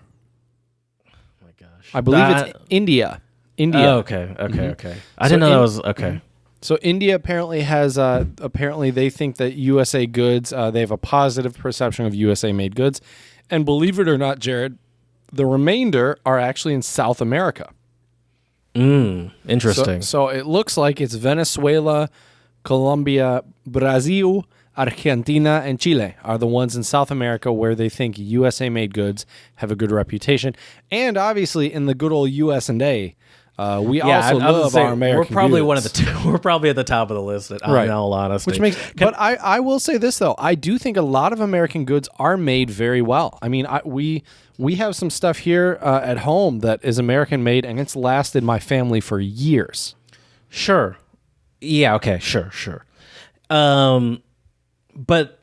Oh my gosh. I believe it's India. Oh, okay. I didn't know that was okay. So India apparently has. Apparently, they think that USA goods. They have a positive perception of USA made goods, and believe it or not, Jared, the remainder are actually in South America. Interesting. So it looks like it's Venezuela, Colombia, Brazil, Argentina, and Chile are the ones in South America where they think USA-made goods have a good reputation. And obviously, in the good old US&A, we also love our American We're probably goods. One of the two. We're probably at the top of the list, in all honesty. Which makes, but I will say this, though. I do think a lot of American goods are made very well. I mean, we have some stuff here at home that is American-made, and it's lasted my family for years. Sure. Yeah, okay, sure. But,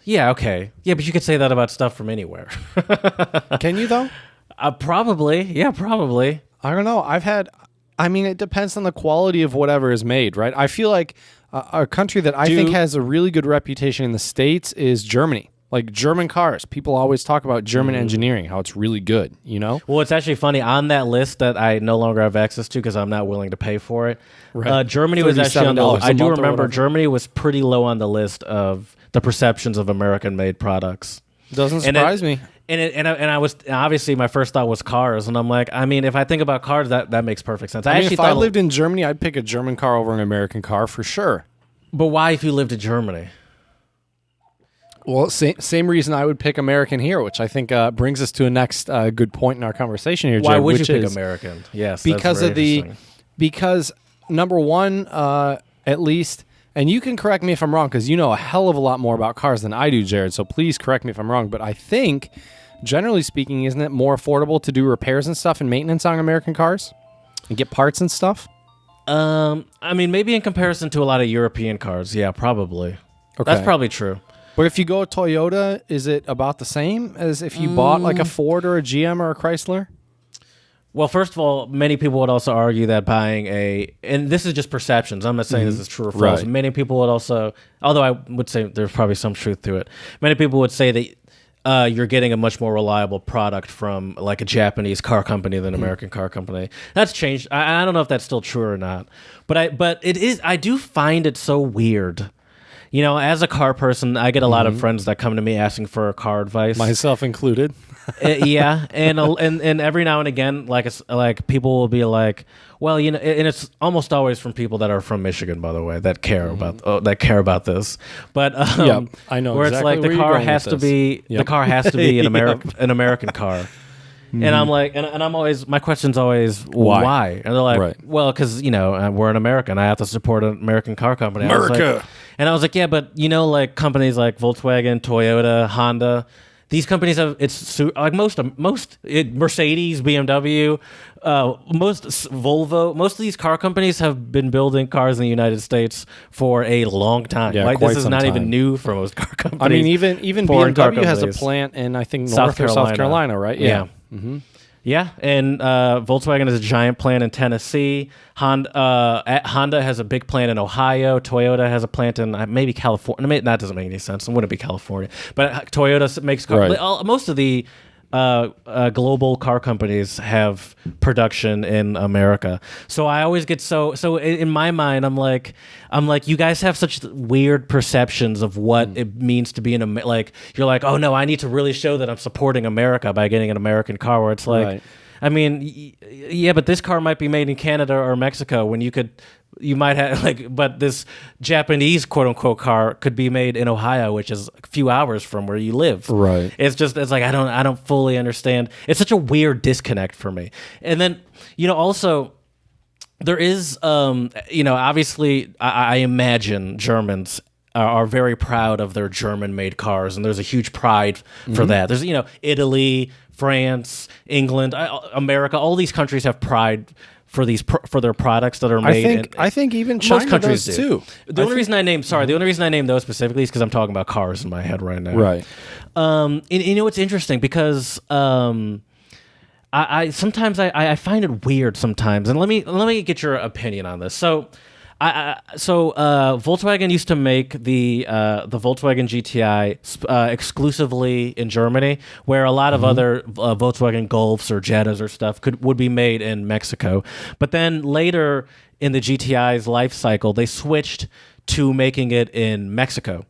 yeah, okay. Yeah, but you could say that about stuff from anywhere. Can you, though? Probably. Yeah, probably. I don't know. I mean, it depends on the quality of whatever is made, right? I feel like a country that I think has a really good reputation in the States is Germany. Like German cars. People always talk about German engineering, how it's really good, you know? Well, it's actually funny. On that list that I no longer have access to because I'm not willing to pay for it, Right. Germany was actually on the $37 I a do month or remember whatever. Germany was pretty low on the list of the perceptions of American-made products. Doesn't surprise me. And I was obviously my first thought was cars, and I'm like, I mean, if I think about cars, that makes perfect sense. I mean, actually if I thought, lived in Germany, I'd pick a German car over an American car for sure. but why if you lived in Germany? Well, same reason I would pick American here, which I think brings us to a next good point in our conversation here, Jay. Why would you which pick is American? Yes, because that's of very the interesting. because number one, at least, and you can correct me if I'm wrong because you know a hell of a lot more about cars than I do, Jared. So please correct me if I'm wrong. But I think, generally speaking, isn't it more affordable to do repairs and stuff and maintenance on American cars and get parts and stuff? I mean, maybe in comparison to a lot of European cars, yeah, probably. Okay. That's probably true. But if you go Toyota, is it about the same as if you bought like a Ford or a GM or a Chrysler? Well, first of all, many people would also argue that buying and this is just perceptions. I'm not saying this is true or false. Right. Many people would also, although I would say there's probably some truth to it. Many people would say that you're getting a much more reliable product from like a Japanese car company than an American car company. That's changed. I don't know if that's still true or not, but it is. I do find it so weird. You know, as a car person, I get a lot of friends that come to me asking for car advice. Myself included. Yeah, and every now and again, like people will be like, well, you know, and it's almost always from people that are from Michigan, by the way, that care about this. But Yeah, I know where exactly it's like where the you're car going has with to this. be Yep. the car has to be an American car. And I'm like, and I'm always, my question's always, why? And they're like, Right. well, because, you know, we're an American. I have to support an American car company. America. And I was like, yeah, but, you know, like companies like Volkswagen, Toyota, Honda, these companies have, like Mercedes, BMW, most Volvo, most of these car companies have been building cars in the United States for a long time. Yeah, like quite this is some not time. even new for most car companies. I mean, even foreign car BMW has a companies. plant in I think South North or South Carolina, right? Yeah. Yeah, and Volkswagen has a giant plant in Tennessee. Honda has a big plant in Ohio. Toyota has a plant in maybe California. Maybe, that doesn't make any sense. It wouldn't be California. But Toyota makes cars. Right. Most of the global car companies have production in America. So I always get so in my mind, I'm like, you guys have such weird perceptions of what it means to be like, you're like, oh no, I need to really show that I'm supporting America by getting an American car, where it's like, Right. I mean, yeah, but this car might be made in Canada or Mexico when you might have but this Japanese quote unquote car could be made in Ohio, which is a few hours from where you live. Right. It's like, I don't fully understand. It's such a weird disconnect for me. And then, you know, also there is, you know, obviously I imagine Germans are very proud of their German-made cars, and there's a huge pride for that. There's, you know, Italy, France, England, America, all these countries have pride for their products that are made. I think even most China countries does do. too. The only reason I named those specifically is because I'm talking about cars in my head right now. Right. And you know, it's interesting because I sometimes I find it weird sometimes, and let me get your opinion on this. So, Volkswagen used to make the Volkswagen GTI exclusively in Germany, where a lot of other Volkswagen Golfs or Jettas or stuff would be made in Mexico. But then later in the GTI's life cycle, they switched to making it in Mexico.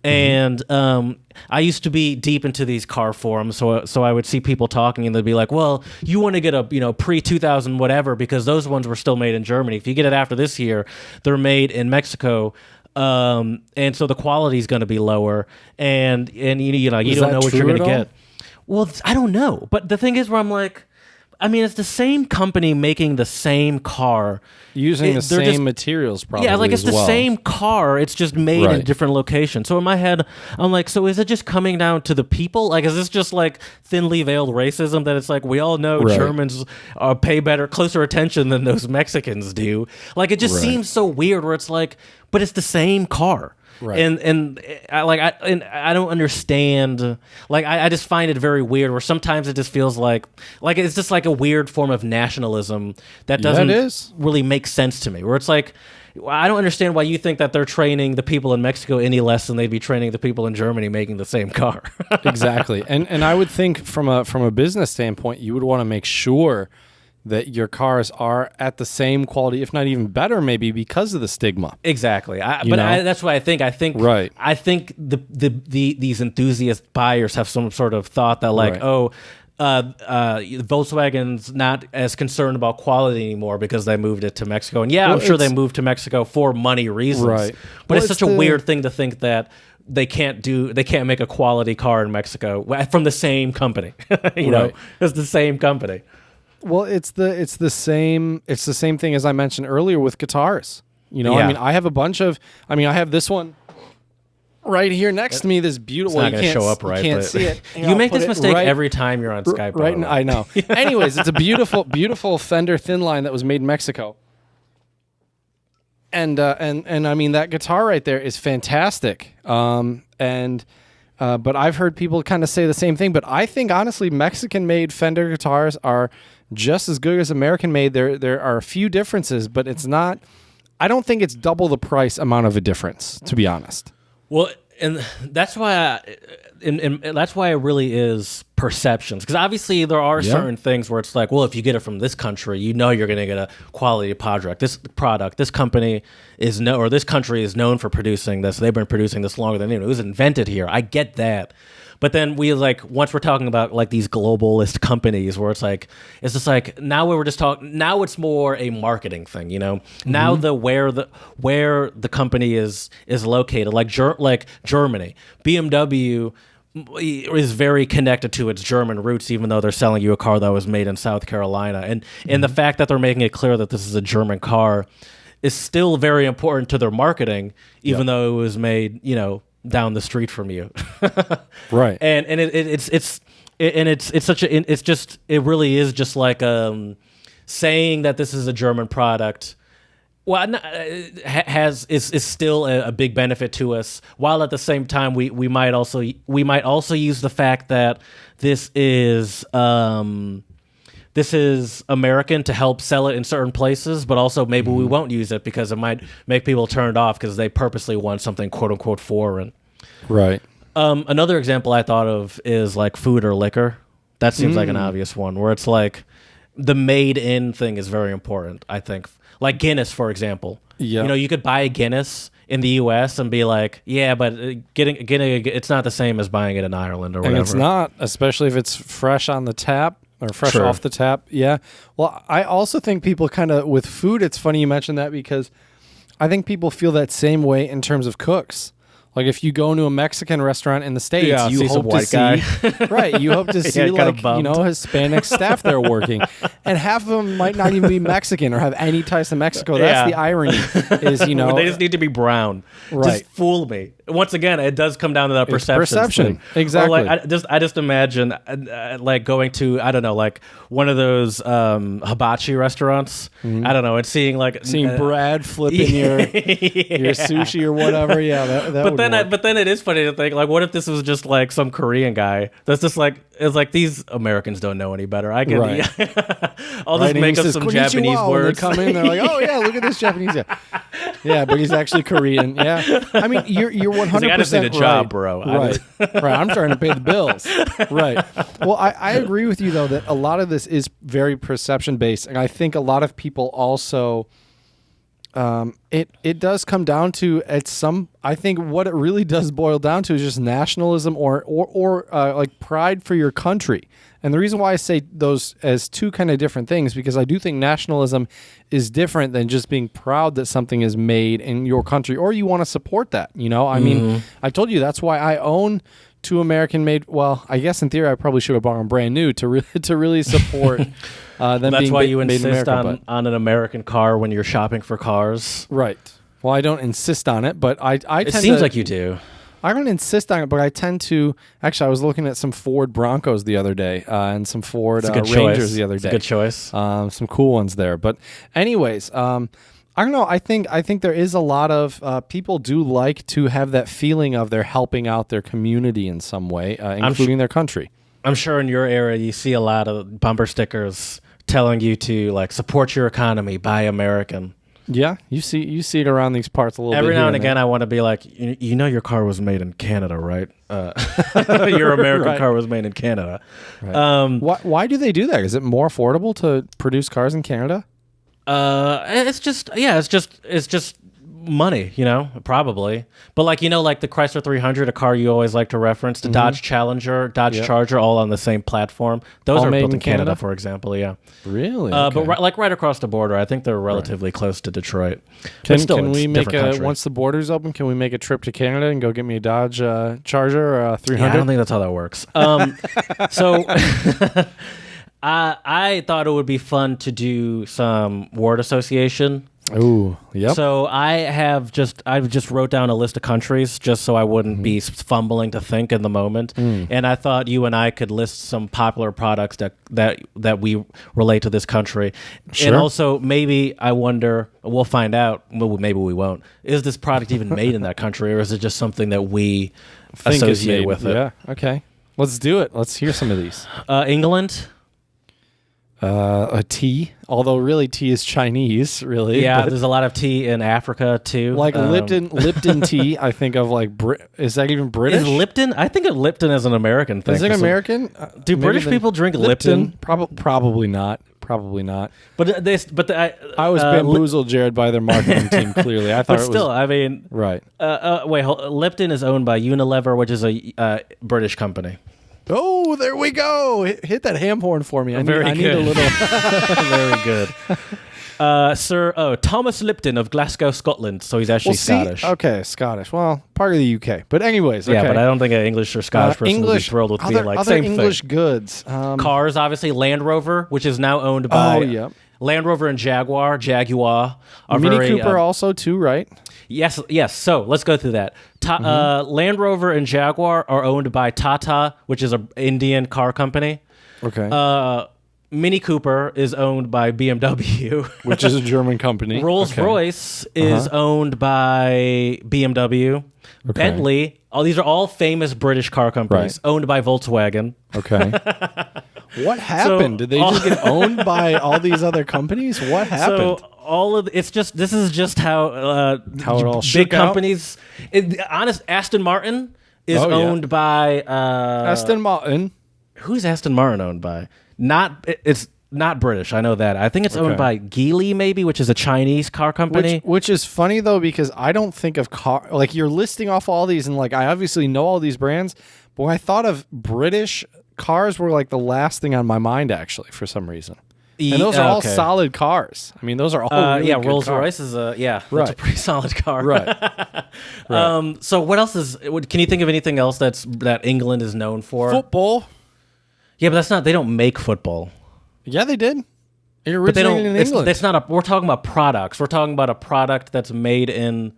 And I used to be deep into these car forums, so I would see people talking, and they'd be like, "Well, you want to get a pre-2000 whatever because those ones were still made in Germany. If you get it after this year, they're made in Mexico, and so the quality is going to be lower, and you don't know what you're going to get." Well, I don't know, but the thing is, where I'm like, I mean, it's the same company making the same car. Using the same materials, probably. Yeah, like it's the same car. It's just made in Right. different locations. So in my head, I'm like, so is it just coming down to the people? Like, is this just like thinly veiled racism that it's like we all know Right. Germans pay closer attention than those Mexicans do? Like, it just Right. seems so weird. Where it's like, but it's the same car. Right. And I don't understand. Like I just find it very weird. Where sometimes it just feels like it's just like a weird form of nationalism that doesn't really make sense to me. Where it's like, I don't understand why you think that they're training the people in Mexico any less than they'd be training the people in Germany making the same car. Exactly. And I would think from a business standpoint, you would want to make sure that your cars are at the same quality, if not even better, maybe because of the stigma. Exactly. That's what I think. I think these enthusiast buyers have some sort of thought that Volkswagen's not as concerned about quality anymore because they moved it to Mexico. And I'm sure they moved to Mexico for money reasons. Right. But it's such a weird thing to think that they can't make a quality car in Mexico from the same company. you know, it's the same company. Well, it's the same thing as I mentioned earlier with guitars. You know, I mean, I have this one right here next to me. This beautiful. It's not going to show up right. You can't see it. You make this mistake every time you're on Skype. Right, I know. Anyways, it's a beautiful Fender thin line that was made in Mexico. And I mean, that guitar right there is fantastic. But I've heard people kind of say the same thing. But I think honestly, Mexican-made Fender guitars are just as good as American-made. There are a few differences, but it's not. I don't think it's double the price amount of a difference, to be honest. Well, and that's why, that's why it really is perceptions. Because obviously there are certain things where it's like, well, if you get it from this country, you know you're going to get a quality product. This company this country is known for producing this. They've been producing this longer than anyone. It was invented here. I get that. But then once we're talking about like these globalist companies where it's just like now it's more a marketing thing, you know. Mm-hmm. Now where the company is located, like Germany, BMW is very connected to its German roots, even though they're selling you a car that was made in South Carolina, and the fact that they're making it clear that this is a German car is still very important to their marketing, even though it was made, you know, down the street from you. Right. And it really is just like saying that this is a German product. Well, is still a big benefit to us, while at the same time we might also use the fact that this is American to help sell it in certain places, but also maybe we won't use it because it might make people turned off because they purposely want something quote unquote foreign. Right. Another example I thought of is like food or liquor. That seems like an obvious one where it's like the made in thing is very important, I think. Like Guinness, for example. Yeah. You know, you could buy a Guinness in the U.S. and be like, yeah, but getting it's not the same as buying it in Ireland or whatever. And it's not, especially if it's fresh on the tap. Or fresh off the tap, yeah. Well, I also think people kind of, with food, it's funny you mentioned that because I think people feel that same way in terms of cooks. Like if you go into a Mexican restaurant in the States, you hope to see, right? You hope to see Hispanic staff there working, and half of them might not even be Mexican or have any ties to Mexico. That's the irony. Is they just need to be brown. Right? Just fool me. Once again, it does come down to that perception. Exactly. Or like I just imagine like going to, I don't know, like one of those hibachi restaurants. Mm-hmm. I don't know, and seeing Brad flipping your sushi or whatever. Yeah, that but then it is funny to think, like, what if this was just like some Korean guy that's just like, it's like these Americans don't know any better. I can I'll just make up some Japanese words. They come in, they're like, oh yeah, look at this Japanese guy. Yeah, but he's actually Korean. Yeah, I mean you're 100%. I just need a job, bro. Right. I'm trying to pay the bills. Right. Well, I agree with you though that a lot of this is very perception based, and I think a lot of people also. It does come down to I think what it really does boil down to is just nationalism or like pride for your country. And the reason why I say those as two kind of different things, because I do think nationalism is different than just being proud that something is made in your country or you want to support that. You know, I mean, I told you that's why I own two American-made. Well, I guess in theory I probably should have bought them brand new to really support. Them that's why you insist America, on an American car when you're shopping for cars, right? Well, I don't insist on it, but I tend it seems like you do. I don't insist on it, but I tend to. Actually, I was looking at some Ford Broncos the other day and some Ford Rangers the other day. It's a good choice. Some cool ones there. But anyways, I don't know. I think there is a lot of people do like to have that feeling of they're helping out their community in some way, including their country. I'm sure in your area you see a lot of bumper stickers telling you to like support your economy, buy American. Yeah, you see it around these parts a little bit. Every now and again, I want to be like, you know, your car was made in Canada, right? Your American car was made in Canada. Right. Why do they do that? Is it more affordable to produce cars in Canada? It's just money, you know, probably. But like, you know, like the Chrysler 300, a car you always like to reference, the Dodge Challenger, Dodge Charger, all on the same platform. Those all are made built in in Canada, Canada, for example. Yeah. Really? Okay. But right across the border, I think they're relatively close to Detroit. Can we make once the borders open? Can we make a trip to Canada and go get me a Dodge Charger or a 300? Yeah, I don't think that's how that works. So I thought it would be fun to do some word association. Ooh, yep. So I've just wrote down a list of countries just so I wouldn't be fumbling to think in the moment. And I thought you and I could list some popular products that we relate to this country. Sure. And also maybe I wonder, we'll find out, maybe we won't. Is this product even made in that country, or is it just something that we associate with it? Yeah. Okay. Let's do it. Let's hear some of these. England. A tea, although really tea is Chinese, really. Yeah, there's a lot of tea in Africa too. Like Lipton tea, I think of like is that even British? Is Lipton? I think of Lipton as an American thing. Is it American? Do British people drink Lipton? Probably not. Probably not. But I was bamboozled, Jared, by their marketing team. Clearly, I thought. But still, I mean, right. Wait, Lipton is owned by Unilever, which is a British company. Oh, there we go. Hit that ham horn for me. I need a little. Very good. Sir Thomas Lipton of Glasgow, Scotland. So he's actually Scottish. Okay, Scottish. Well, part of the UK. But anyways, okay. Yeah, but I don't think an English or Scottish person would be thrilled with being like, other same English thing. goods. Cars, obviously, Land Rover, which is now owned by Land Rover and Jaguar. Are Mini very, Cooper also too, right? Yes. So let's go through that. Land Rover and Jaguar are owned by Tata, which is an Indian car company. Okay. Mini Cooper is owned by BMW, which is a German company. Rolls-Royce is owned by BMW. Okay. Bentley. These are all famous British car companies owned by Volkswagen. Okay. What happened? Did they just get owned by all these other companies? What happened? So this is just how it all big companies. Aston Martin is owned by Aston Martin. Who's Aston Martin owned by? It's not British. I know that. I think it's owned by Geely, maybe, which is a Chinese car company. Which is funny though, because I don't think of car, like you're listing off all these, and like I obviously know all these brands, but when I thought of British cars, were like the last thing on my mind actually for some reason. And those are all solid cars. I mean, those are all really good Rolls cars. Royce is that's a pretty solid car. Right. So what else can you think of anything else that England is known for? Football. Yeah, but that's not. They don't make football. Yeah, they did. It originated but they don't. in England. That's not a. We're talking about products. We're talking about a product that's made in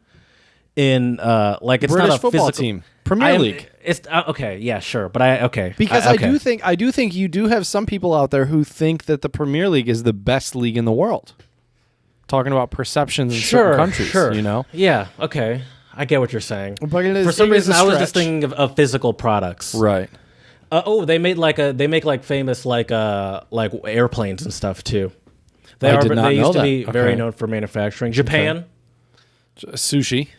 like it's British not a football physical team. Premier League. It's okay. Yeah, sure. But because I do think you do have some people out there who think that the Premier League is the best league in the world. Talking about perceptions in certain countries, you know. Yeah. Okay. I get what you're saying. But for some reason, I was just thinking of physical products. Right. They make famous like airplanes and stuff too. They used to be very known for manufacturing. Japan. Sushi.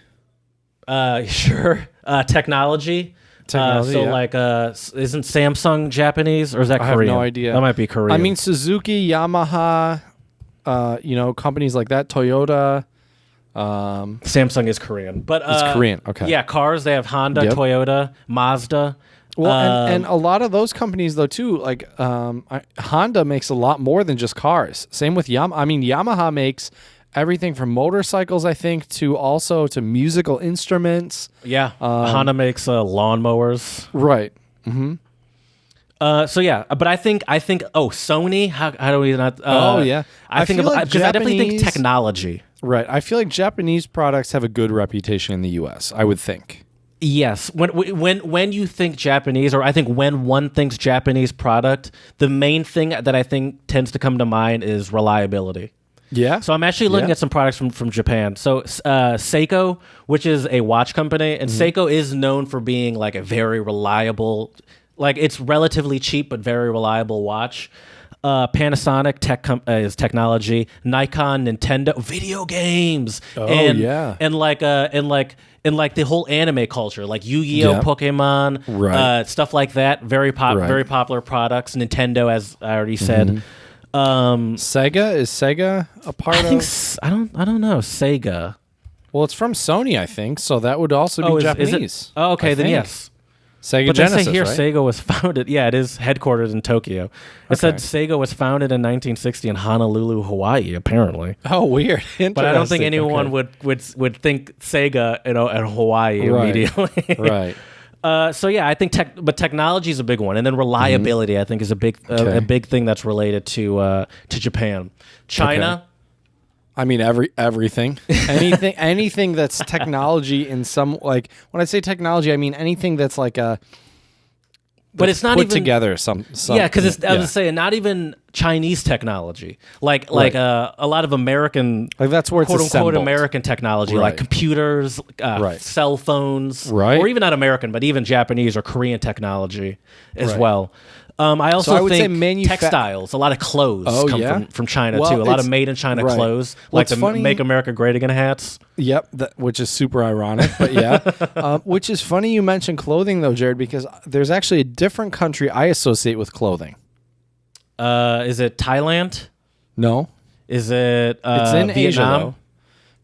Sure. Technology. Isn't Samsung Japanese or is that Korean? I have no idea. That might be Korean. I mean, Suzuki, Yamaha, companies like that, Toyota. Samsung is Korean, but it's Korean. Okay. Yeah, cars. They have Honda, Toyota, Mazda. Well, and a lot of those companies though too, like Honda makes a lot more than just cars. Same with Yamaha. I mean, Yamaha makes everything from motorcycles, I think, to musical instruments. Yeah, Honda makes lawnmowers. Right. Mm-hmm. But I think. Sony. How do we not? I think because I definitely think technology. Right. I feel like Japanese products have a good reputation in the U.S. I would think. Yes. When you think Japanese, or I think when one thinks Japanese product, the main thing that I think tends to come to mind is reliability. Yeah. So I'm actually looking Yeah. at some products from Japan. So Seiko, which is a watch company, and Seiko is known for being like a very reliable, like it's relatively cheap but very reliable watch. Panasonic is technology. Nikon, Nintendo, video games. Yeah. and like the whole anime culture, like Yu-Gi-Oh, Yeah. Pokemon, Right. stuff like that. Very popular products. Nintendo, as I already said. Sega, is Sega a part I think of? I don't know, Sega. Well, it's from Sony, I think, so that would also be Is Japanese. it? Oh, okay, I then think. yes. Sega But Genesis, they say here right? Sega was founded. Yeah, it is headquartered in Tokyo. It said Okay. Sega was founded in 1960 in Honolulu, Hawaii. Apparently, Oh, weird. but I don't think Interesting. anyone Okay. would think Sega, at Hawaii Right. immediately. Right. So yeah, I think technology is a big one, and then reliability I think is a big Okay. a big thing that's related to Japan. China. I mean, everything, anything that's technology in some, like, when I say technology, I mean anything that's like But it's not put even together some yeah, because I yeah. was saying not even Chinese technology, like a lot of American, Like, that's where it's quote unquote assembled. American technology, like Right. computers, Right. cell phones, Right. or even not American, but even Japanese or Korean technology as Right. well. I also I would say think textiles, a lot of clothes Oh, come yeah? from China Well, too. A lot of it's- made in China right. clothes, Well, like it's the funny- Make America Great Again hats. Yep, which is super ironic, but yeah. Which is funny you mentioned clothing, though, Jared, because there's actually a different country I associate with clothing. Is it Thailand? No, Is it it's in Vietnam? Asia, though.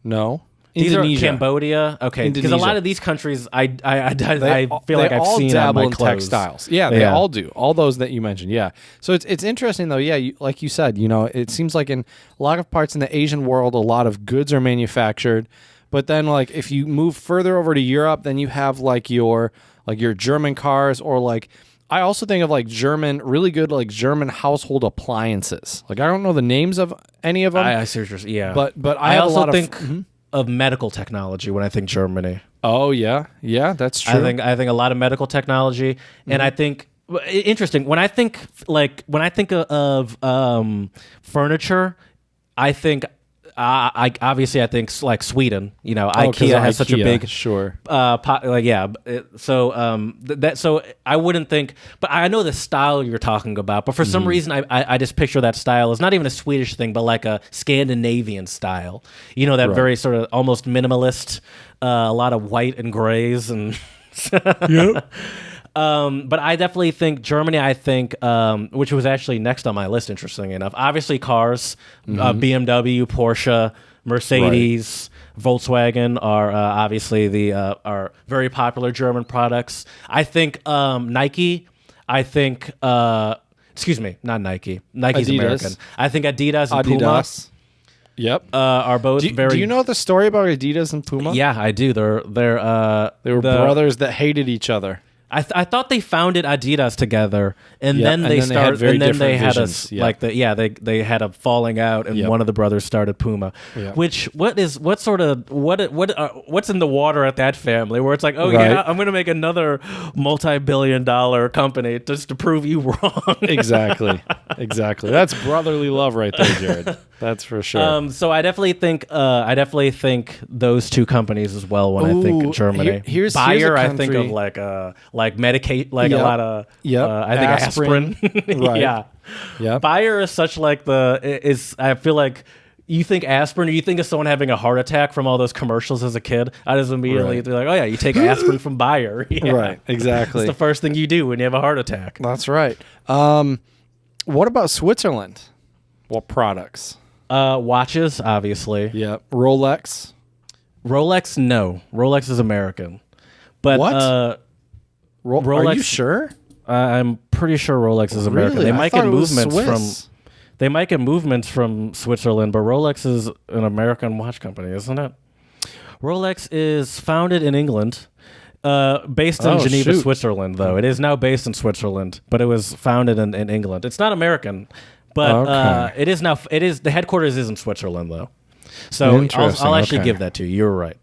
No, These Indonesia. are Cambodia. Okay, because a Indonesia. lot of these countries, I They feel like they I've all seen on dabble my in clothes. textiles. Yeah, they all do. All those that you mentioned. Yeah. So it's interesting though. Yeah, like you said, it seems like in a lot of parts in the Asian world, a lot of goods are manufactured. But then, like, if you move further over to Europe, then you have like your German cars, or like, I also think of like really good like German household appliances. Like, I don't know the names of any of them, I see what you're saying. Yeah, but I I have also a lot think of. of medical technology when I think Germany. Oh yeah, that's true. I think a lot of medical technology, and I think interesting when I think of furniture, I think. I obviously I think like Sweden, 'cause IKEA has such a IKEA, big sure. So I wouldn't think, but I know the style you're talking about. But for some reason, I just picture that style as not even a Swedish thing, but like a Scandinavian style. That very sort of almost minimalist, a lot of white and grays and. But I definitely think Germany, which was actually next on my list, interesting enough. Obviously, cars, BMW, Porsche, Mercedes, Volkswagen are obviously are very popular German products. I think Nike. I think, excuse me, not Nike. Nike's Adidas. American. I think Adidas and Puma Adidas. Yep. are both very. Do you know the story about Adidas and Puma? Yeah, I do. They They were brothers that hated each other. I thought they founded Adidas together, and Yep, then and they then they had started, very and then they different had visions. Yep. they had a falling out, and Yep. one of the brothers started Puma. Yep. What's in the water at that family where it's like, oh Right. yeah, I'm gonna make another multi-billion-dollar company just to prove you wrong. Exactly. That's brotherly love right there, Jared. That's for sure. So I definitely think those two companies as well when I think Ooh, Germany. here's a Bayer, I think country- of like Medicaid, like a Yep. lot of Yep. I think aspirin. Right. Yeah. Yep. Bayer is such like I feel like you think aspirin, or you think of someone having a heart attack from all those commercials as a kid. I just immediately Right. be like, oh yeah, you take aspirin from Bayer. Yeah. Right. Exactly. It's the first thing you do when you have a heart attack. That's right. What about Switzerland? What products? Watches, obviously. Yep. Rolex. Rolex, no. Rolex is American. But What? Are Rolex- you sure? I'm pretty sure Rolex is American. Really? They I might thought get it was movements Swiss. They might get movements from Switzerland, but Rolex is an American watch company, isn't it? Rolex is founded in England, based in Oh, Geneva, shoot. Switzerland. Though it is now based in Switzerland, but it was founded in England. It's not American, but Okay. it is now. It is the headquarters is in Switzerland though. So Interesting, I'll actually okay. give that to you. You're right.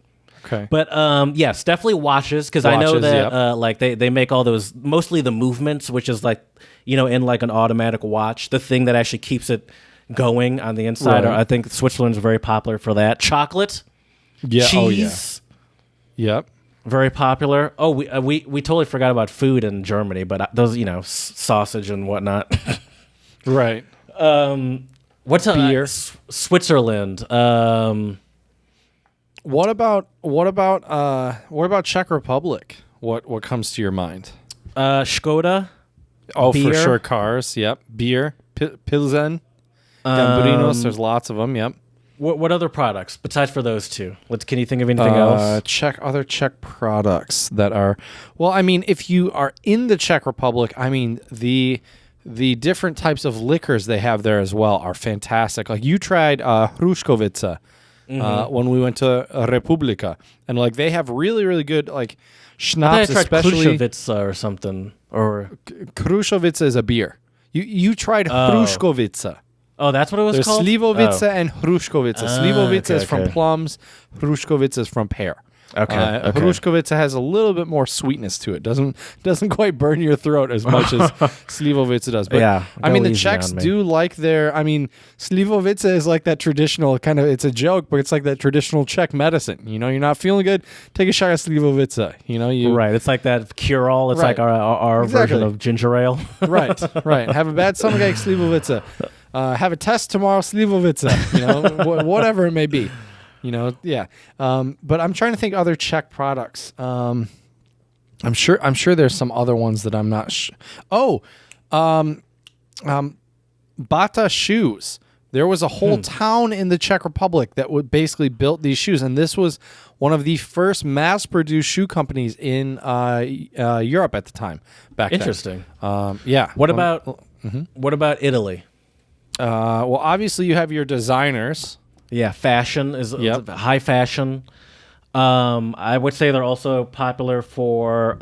Okay. But yes, definitely watches, because I know Watches, that yep. like they make all those, mostly the movements, which is like in like an automatic watch, the thing that actually keeps it going on the inside. Right. I think Switzerland's very popular for that. Chocolate, Yeah. cheese, Yep. very popular. Oh, we totally forgot about food in Germany, but those sausage and whatnot. Right. What's Beer. Switzerland? What about Czech Republic? What comes to your mind? Skoda. Oh, Beer. for sure, cars. Yep. Beer, Pilsen, Gambarinos. There's lots of them. Yep. What other products besides for those two? Can you think of anything else? Other Czech products that are well. I mean, if you are in the Czech Republic, I mean the different types of liquors they have there as well are fantastic. Like you tried Hruškovice when we went to Republika, and like they have really really good like schnapps, I tried especially Krušovice or something. Or Krušovice is a beer. You tried Hruškovice. oh, that's what it was There's called. Slivovice and Hruškovice. Slivovice is from okay. plums. Hruškovice is from pear. Okay. Hruškovice has a little bit more sweetness to it. Doesn't quite burn your throat as much as Slivovice does. But Yeah, I mean go the easy Czechs on me. do like their. I mean Slivovice is like that traditional kind of. It's a joke, but it's like that traditional Czech medicine. You know, you're not feeling good, take a shot of Slivovice. You know, you Right. It's like that cure-all. It's Right. like our Exactly. version of ginger ale. right. Have a bad stomachache, Slivovice. Have a test tomorrow, Slivovice. You know, whatever it may be. You know, yeah. But I'm trying to think other Czech products. I'm sure there's some other ones that I'm not. Bata shoes. There was a whole town in the Czech Republic that would basically built these shoes, and this was one of the first mass-produced shoe companies in Europe at the time. Back Interesting. then. Yeah. What about Italy? Well, obviously you have your designers. Yeah, fashion is Yep. high fashion. I would say they're also popular for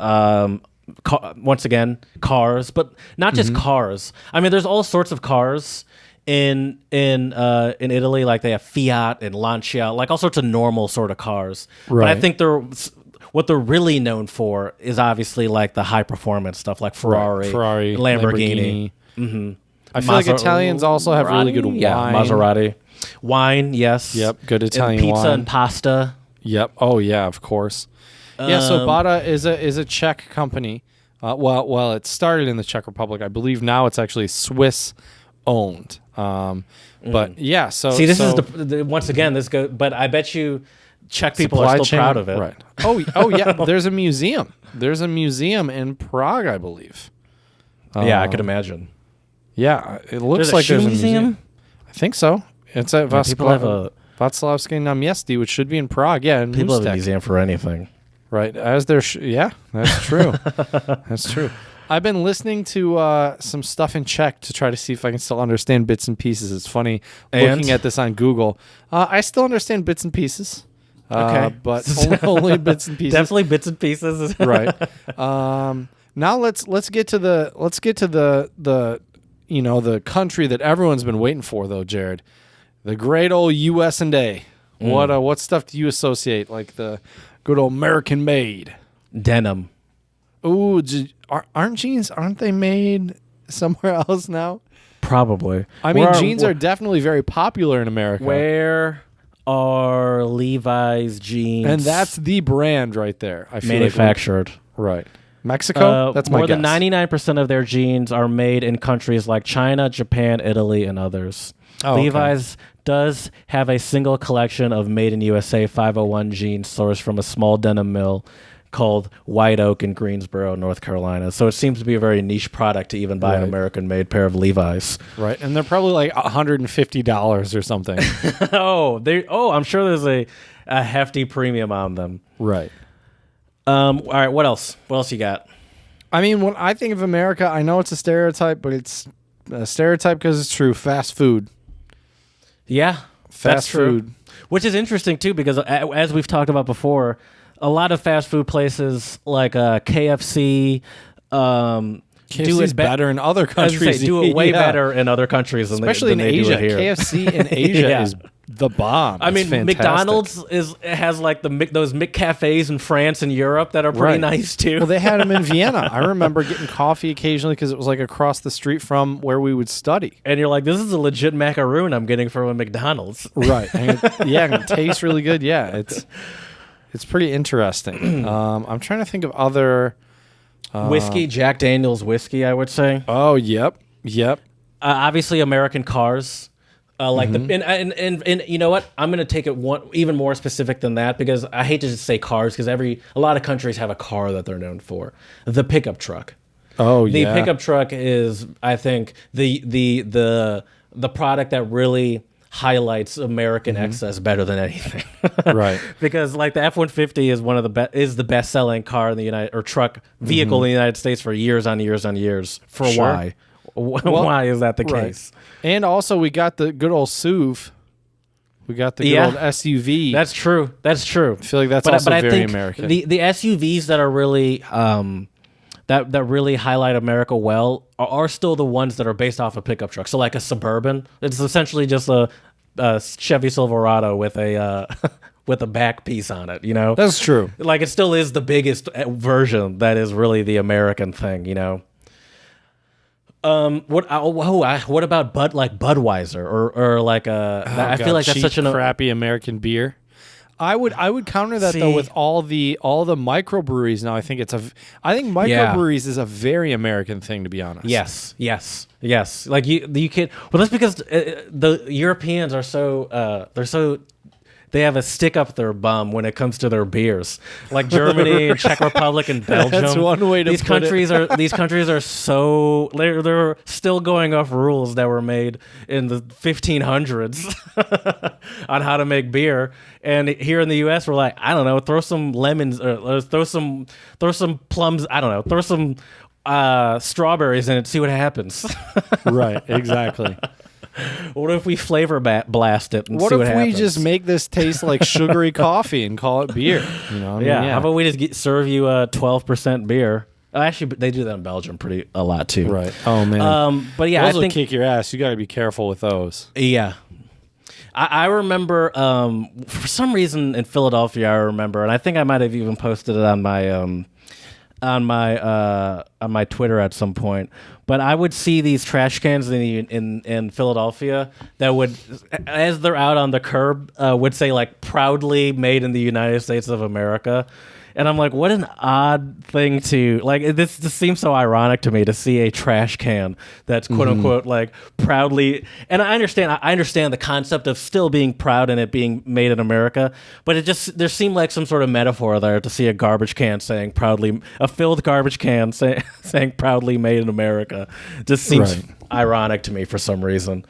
once again cars, but not just cars. I mean, there's all sorts of cars in Italy. Like they have Fiat and Lancia, like all sorts of normal sort of cars. But I Right. think what they're really known for is obviously like the high performance stuff, like Ferrari, Lamborghini. I feel like Italians also have really good wine. Yeah, Maserati. Wine, yes. Yep, good Italian pizza wine. and pasta. Yep. Oh yeah, of course. Yeah. So Bata is a Czech company. Well, it started in the Czech Republic. I believe now it's actually Swiss owned. But yeah. So See, this so is the once again this go. But I bet you Czech people are supply still chain- proud of it. Right. Oh yeah. There's a museum. There's a museum in Prague, I believe. Yeah, I could imagine. Yeah. It looks There's like a shoe there's a museum. I think so. It's at People have a Václavské náměstí, which should be in Prague. Yeah, in people have a Můstek. museum for anything. Right, as there, yeah, that's true. That's true. I've been listening to some stuff in Czech to try to see if I can still understand bits and pieces. It's funny looking at this on Google. I still understand bits and pieces. Okay. But only bits and pieces. Definitely bits and pieces. Right. Now let's get to the the country that everyone's been waiting for though, Jared. The great old U.S.A. What stuff do you associate like the good old American made? Denim. Ooh, aren't they made somewhere else now? Probably. I mean, jeans are definitely very popular in America. Where are Levi's jeans? And that's the brand right there. I feel manufactured. Right. Mexico? That's my more guess. than 99% of their jeans are made in countries like China, Japan, Italy, and others. Oh, okay. Levi's does have a single collection of made in USA 501 jeans sourced from a small denim mill called White Oak in Greensboro, North Carolina. So it seems to be a very niche product to even buy an Right. American-made pair of Levi's. Right. And they're probably like $150 or something. I'm sure there's a hefty premium on them. Right. All right, what else? What else you got? I mean, when I think of America, I know it's a stereotype, but it's a stereotype because it's true. Fast food. Yeah, Fast that's true. food. Which is interesting too, because as we've talked about before, a lot of fast food places like KFC do it better in other I was gonna countries. say, do it way Yeah. better in other countries than Especially than in they do Asia. it here. KFC in Asia Yeah. the bomb. I It's mean, fantastic. McDonald's has like those McCafes in France and Europe that are pretty Right. nice too. Well, they had them in Vienna. I remember getting coffee occasionally because it was like across the street from where we would study. and you're like, this is a legit macaroon I'm getting from a McDonald's. Right. And it tastes really good. Yeah, it's pretty interesting. I'm trying to think of other Whiskey, Jack Daniel's whiskey, I would say. Oh, yep. Obviously, American cars. Like and you know what? I'm gonna take it even more specific than that because I hate to just say cars because a lot of countries have a car that they're known for. The pickup truck. Oh, The yeah. pickup truck is, I think, the product that really highlights American excess better than anything. Right. Because like the F-150 is one of the best selling car in the truck vehicle in the United States for years on years on years. For Sure. why? Why is that the case? And also, we got the good old SUV. We got the good old SUV. That's true. That's true. I feel like that's also I very think American. The SUVs that are really that really highlight America well are still the ones that are based off of pickup trucks. So like a Suburban, it's essentially just a Chevy Silverado with a with a back piece on it. You know, That's true. like it still is the biggest version that is really the American thing. You know. What about Budweiser or like I feel like that's cheap, such an crappy American beer. I would counter that though See. with all the microbreweries now. I think microbreweries is a very American thing, to be honest. Yes. Like you can. Well, that's because the Europeans are so they have a stick up their bum when it comes to their beers. Like Germany and Czech Republic and Belgium. That's one way to these put countries are so they're still going off rules that were made in the 1500s on how to make beer. And here in the U.S., we're like, I don't know, throw some lemons, or throw some plums. I don't know, throw some strawberries in it, see what happens. Right. Exactly. What if we flavor blast it and What see if what happens? we just make this taste like sugary coffee and call it beer? You know? I mean, yeah. How about we just serve you a 12% beer? Actually, they do that in Belgium a lot too. Right. Oh man. But yeah, those I will think kick your ass. You got to be careful with those. yeah. I remember for some reason in Philadelphia. I remember, and I think I might have even posted it on my Twitter at some point. But I would see these trash cans in Philadelphia that would, as they're out on the curb, would say like "proudly made in the United States of America," and I'm like, what an odd thing to like. This seems so ironic to me to see a trash can that's quote unquote like proudly. And I understand the concept of still being proud and it being made in America, but there seemed like some sort of metaphor there to see a garbage can saying proudly, a filled garbage can saying proudly made in America. Just seems ironic to me for some reason.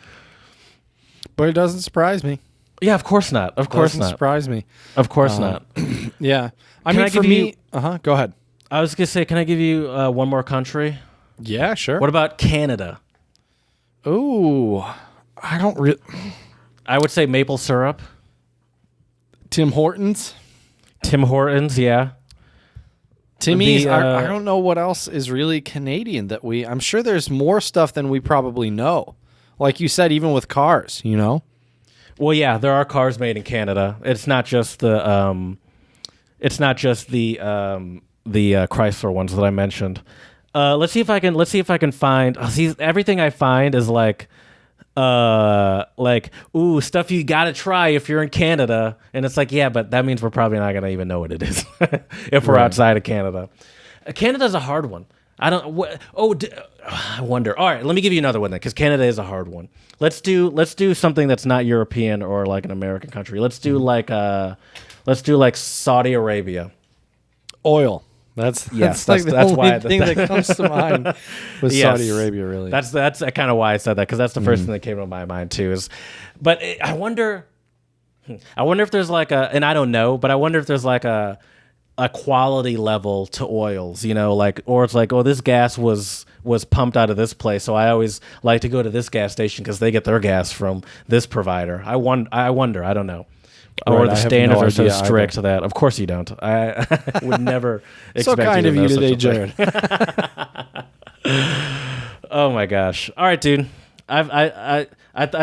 But it doesn't surprise me. Yeah, of course not. Of course Doesn't not. surprise me. Of course not. Yeah. I Can mean, I for give me, you- go ahead. I was gonna say, can I give you one more country? Yeah, sure. What about Canada? Ooh, I don't really. I would say maple syrup. Tim Hortons. Tim Hortons, yeah. Timmy's. The, I don't know what else is really Canadian that I'm sure there's more stuff than we probably know. Like you said, even with cars, you know. Well, yeah, there are cars made in Canada. It's not just the Chrysler ones that I mentioned. Let's see if I can find. See, everything I find is like stuff you gotta try if you're in Canada, and it's like, yeah, but that means we're probably not gonna even know what it is if we're outside of Canada. Canada's a hard one. I don't. I wonder. All right, let me give you another one then, because Canada is a hard one. Let's do something that's not European or like an American country. Let's do like Saudi Arabia. Oil. That's why the only thing that comes to mind with Yes. Saudi Arabia. Really, That's kind of why I said that, because that's the first thing that came to my mind too. But I wonder if there's like and I don't know, but I wonder if there's like a quality level to oils, you know, like, or it's like, oh, this gas was pumped out of this place, so I always like to go to this gas station because they get their gas from this provider. I wonder, I don't know. Or Right, the I have standards no are so idea strict that, of course you don't. I would never expect so kind you of to know you such today, a thing. Jared. Oh my gosh. All right, dude. I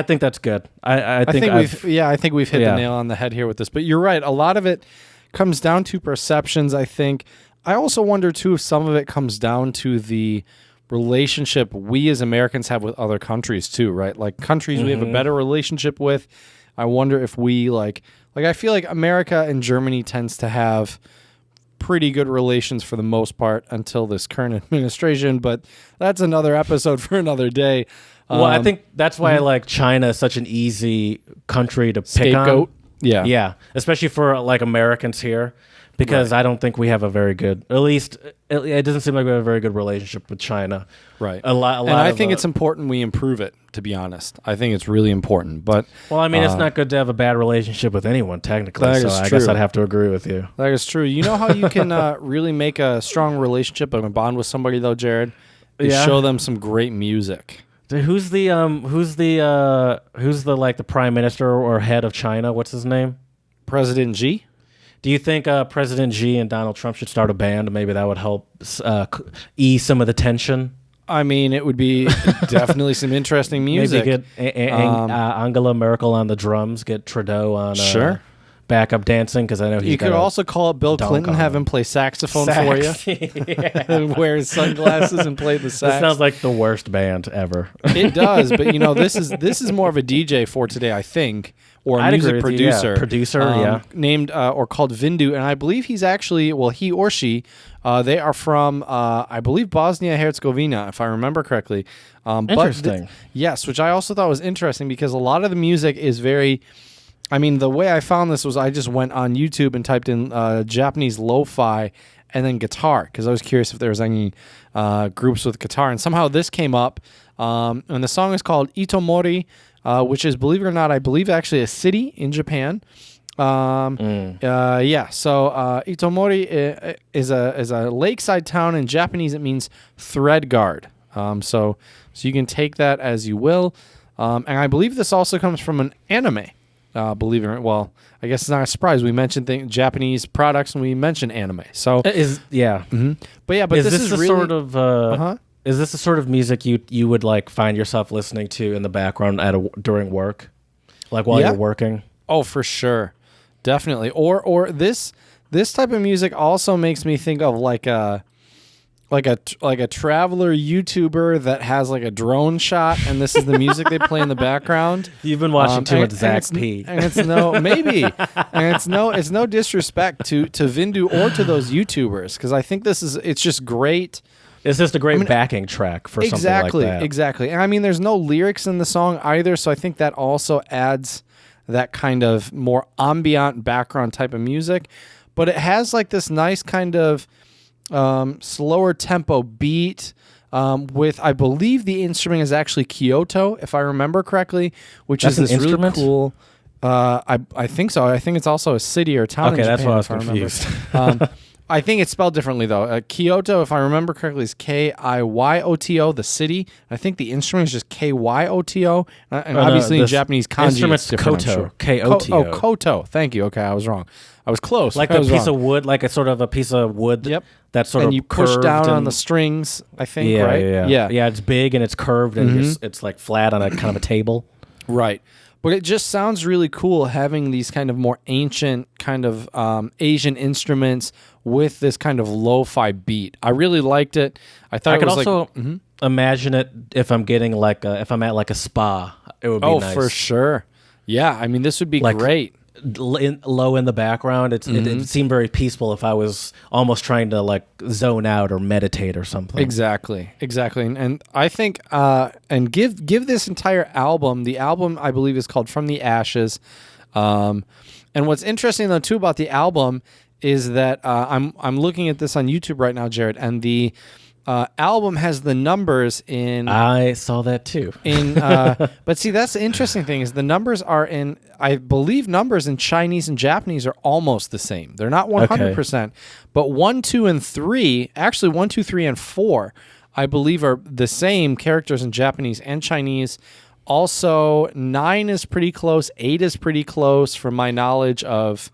think that's good. I think we've hit the nail on the head here with this. But you're right. A lot of it comes down to perceptions, I think. I also wonder, too, if some of it comes down to the relationship we as Americans have with other countries, too, right? Like countries we have a better relationship with. I wonder if we, like I feel like America and Germany tends to have pretty good relations for the most part until this current administration, but that's another episode for another day. Well, I think that's why like China is such an easy country to pick scapegoat. on. Yeah, especially for like Americans here, because I don't think we have a very good, at least it doesn't seem like we have a very good relationship with China. Right. A lot. And I think it's important we improve it. To be honest, I think it's really important. But well, I mean, it's not good to have a bad relationship with anyone technically. That so is I true. guess I'd have to agree with you. That is true. You know how you can really make a strong relationship and a bond with somebody, though, Jared? Is show them some great music. Who's the like the prime minister or head of China? What's his name? President Xi. Do you think President Xi and Donald Trump should start a band? Maybe that would help ease some of the tension. I mean, it would be definitely some interesting music. Maybe get Angela Merkel on the drums, get Trudeau on sure backup dancing, because I know you could also call up Bill Clinton, have him play saxophone for you. Wear his sunglasses and play the sax. This sounds like the worst band ever. It does, but you know, this is more of a DJ for today, I think, or a music producer. Named or called Vindu, and I believe he's actually, well, he or she, they are from, I believe, Bosnia-Herzegovina, if I remember correctly. Interesting. Yes, which I also thought was interesting because a lot of the music is very... I mean, the way I found this was I just went on YouTube and typed in Japanese lo-fi and then guitar because I was curious if there was any groups with guitar. And somehow this came up, and the song is called Itomori, which is, believe it or not, I believe actually a city in Japan. So Itomori is a lakeside town. In Japanese, it means thread guard. So you can take that as you will. And I believe this also comes from an anime. Believe it or not, well, I guess it's not a surprise. We mentioned Japanese products and we mentioned anime. So but is this is the really, sort of is this the sort of music you would like find yourself listening to in the background during work, like while you're working? Oh, for sure, definitely. Or this type of music also makes me think of like a traveler YouTuber that has like a drone shot, and this is the music they play in the background. You've been watching too much Zach P. And it's no disrespect to Vindu or to those YouTubers because I think it's just great. It's just a great backing track for something like that. Exactly. And I mean, there's no lyrics in the song either, so I think that also adds that kind of more ambient background type of music. But it has like this nice kind of slower tempo beat with, I believe the instrument is actually Kyoto, if I remember correctly, which That's is this really cool. I think so. I think it's also a city or town. Okay, in Japan, that's why I was confused. I think it's spelled differently though. Kyoto, if I remember correctly, is Kyoto, the city. I think the instrument is just Kyoto, and obviously in Japanese kanji instrument's it's different. koto. Koto. Koto. Thank you. Okay, I was wrong. I was close. Like the piece of wood, like a sort of a piece of wood. Yep. That's sort and of you push curved down on the strings. I think. Right. Yeah. It's big and it's curved and it's like flat on a kind of a table. Right. But it just sounds really cool having these kind of more ancient kind of Asian instruments with this kind of lo-fi beat. I really liked it. I thought I could it was also imagine it if I'm getting if I'm at like a spa. It would be nice. Oh, for sure. Yeah, I mean, this would be great. Low in the background. It seemed very peaceful if I was almost trying to like zone out or meditate or something. Exactly. And I think and give this entire album. The album I believe is called From the Ashes. And what's interesting though too about the album is that I'm looking at this on YouTube right now, Jared, and the album has the numbers in. I saw that too. But see, that's the interesting thing is the numbers are in. I believe numbers in Chinese and Japanese are almost the same. They're not 100%, but 1, 2, and 3. Actually, 1, 2, 3, and 4, I believe, are the same characters in Japanese and Chinese. Also, 9 is pretty close. 8 is pretty close, from my knowledge of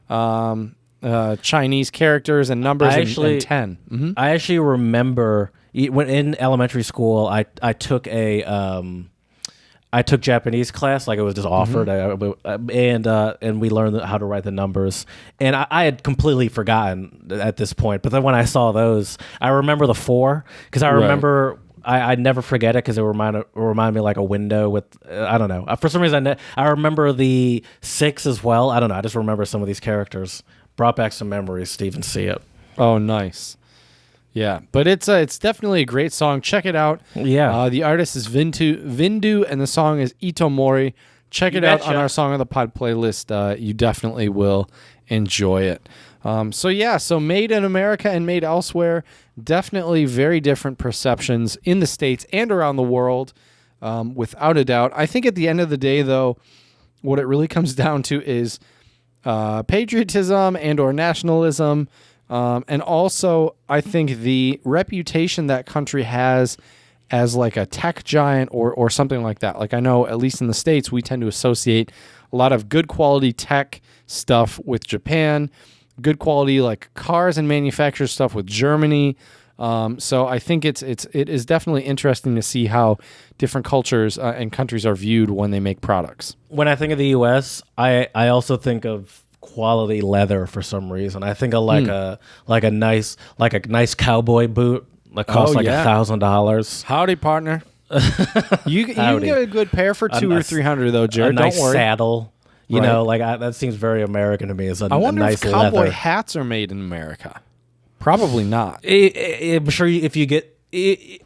Chinese characters and numbers. And 10. Mm-hmm. I actually remember when in elementary school, I took a I took Japanese class, like it was just offered, and we learned how to write the numbers. And I had completely forgotten at this point. But then when I saw those, I remember the 4 because I remember I never forget it because it remind me like a window with I don't know. For some reason, I remember the 6 as well. I don't know. I just remember some of these characters. Brought back some memories to even see it. Oh, nice. Yeah, but it's definitely a great song. Check it out. Yeah. The artist is Vindu, and the song is Itomori. Check it out on our Song of the Pod playlist. You definitely will enjoy it. So made in America and made elsewhere, definitely very different perceptions in the States and around the world, without a doubt. I think at the end of the day, though, what it really comes down to is patriotism and or nationalism. And also, I think the reputation that country has as like a tech giant or something like that. Like I know, at least in the States, we tend to associate a lot of good quality tech stuff with Japan, good quality like cars and manufacturer stuff with Germany. So I think it is definitely interesting to see how different cultures and countries are viewed when they make products. When I think of the U.S., I also think of quality leather for some reason. I think of like a nice cowboy boot that costs $1,000. Howdy, partner. You can get a good pair for $200 or $300 though, Jared. A nice Don't worry. Saddle. You know, like that seems very American to me. It's I wonder nice if cowboy leather. hats are made in America. Probably not. I'm sure if you get.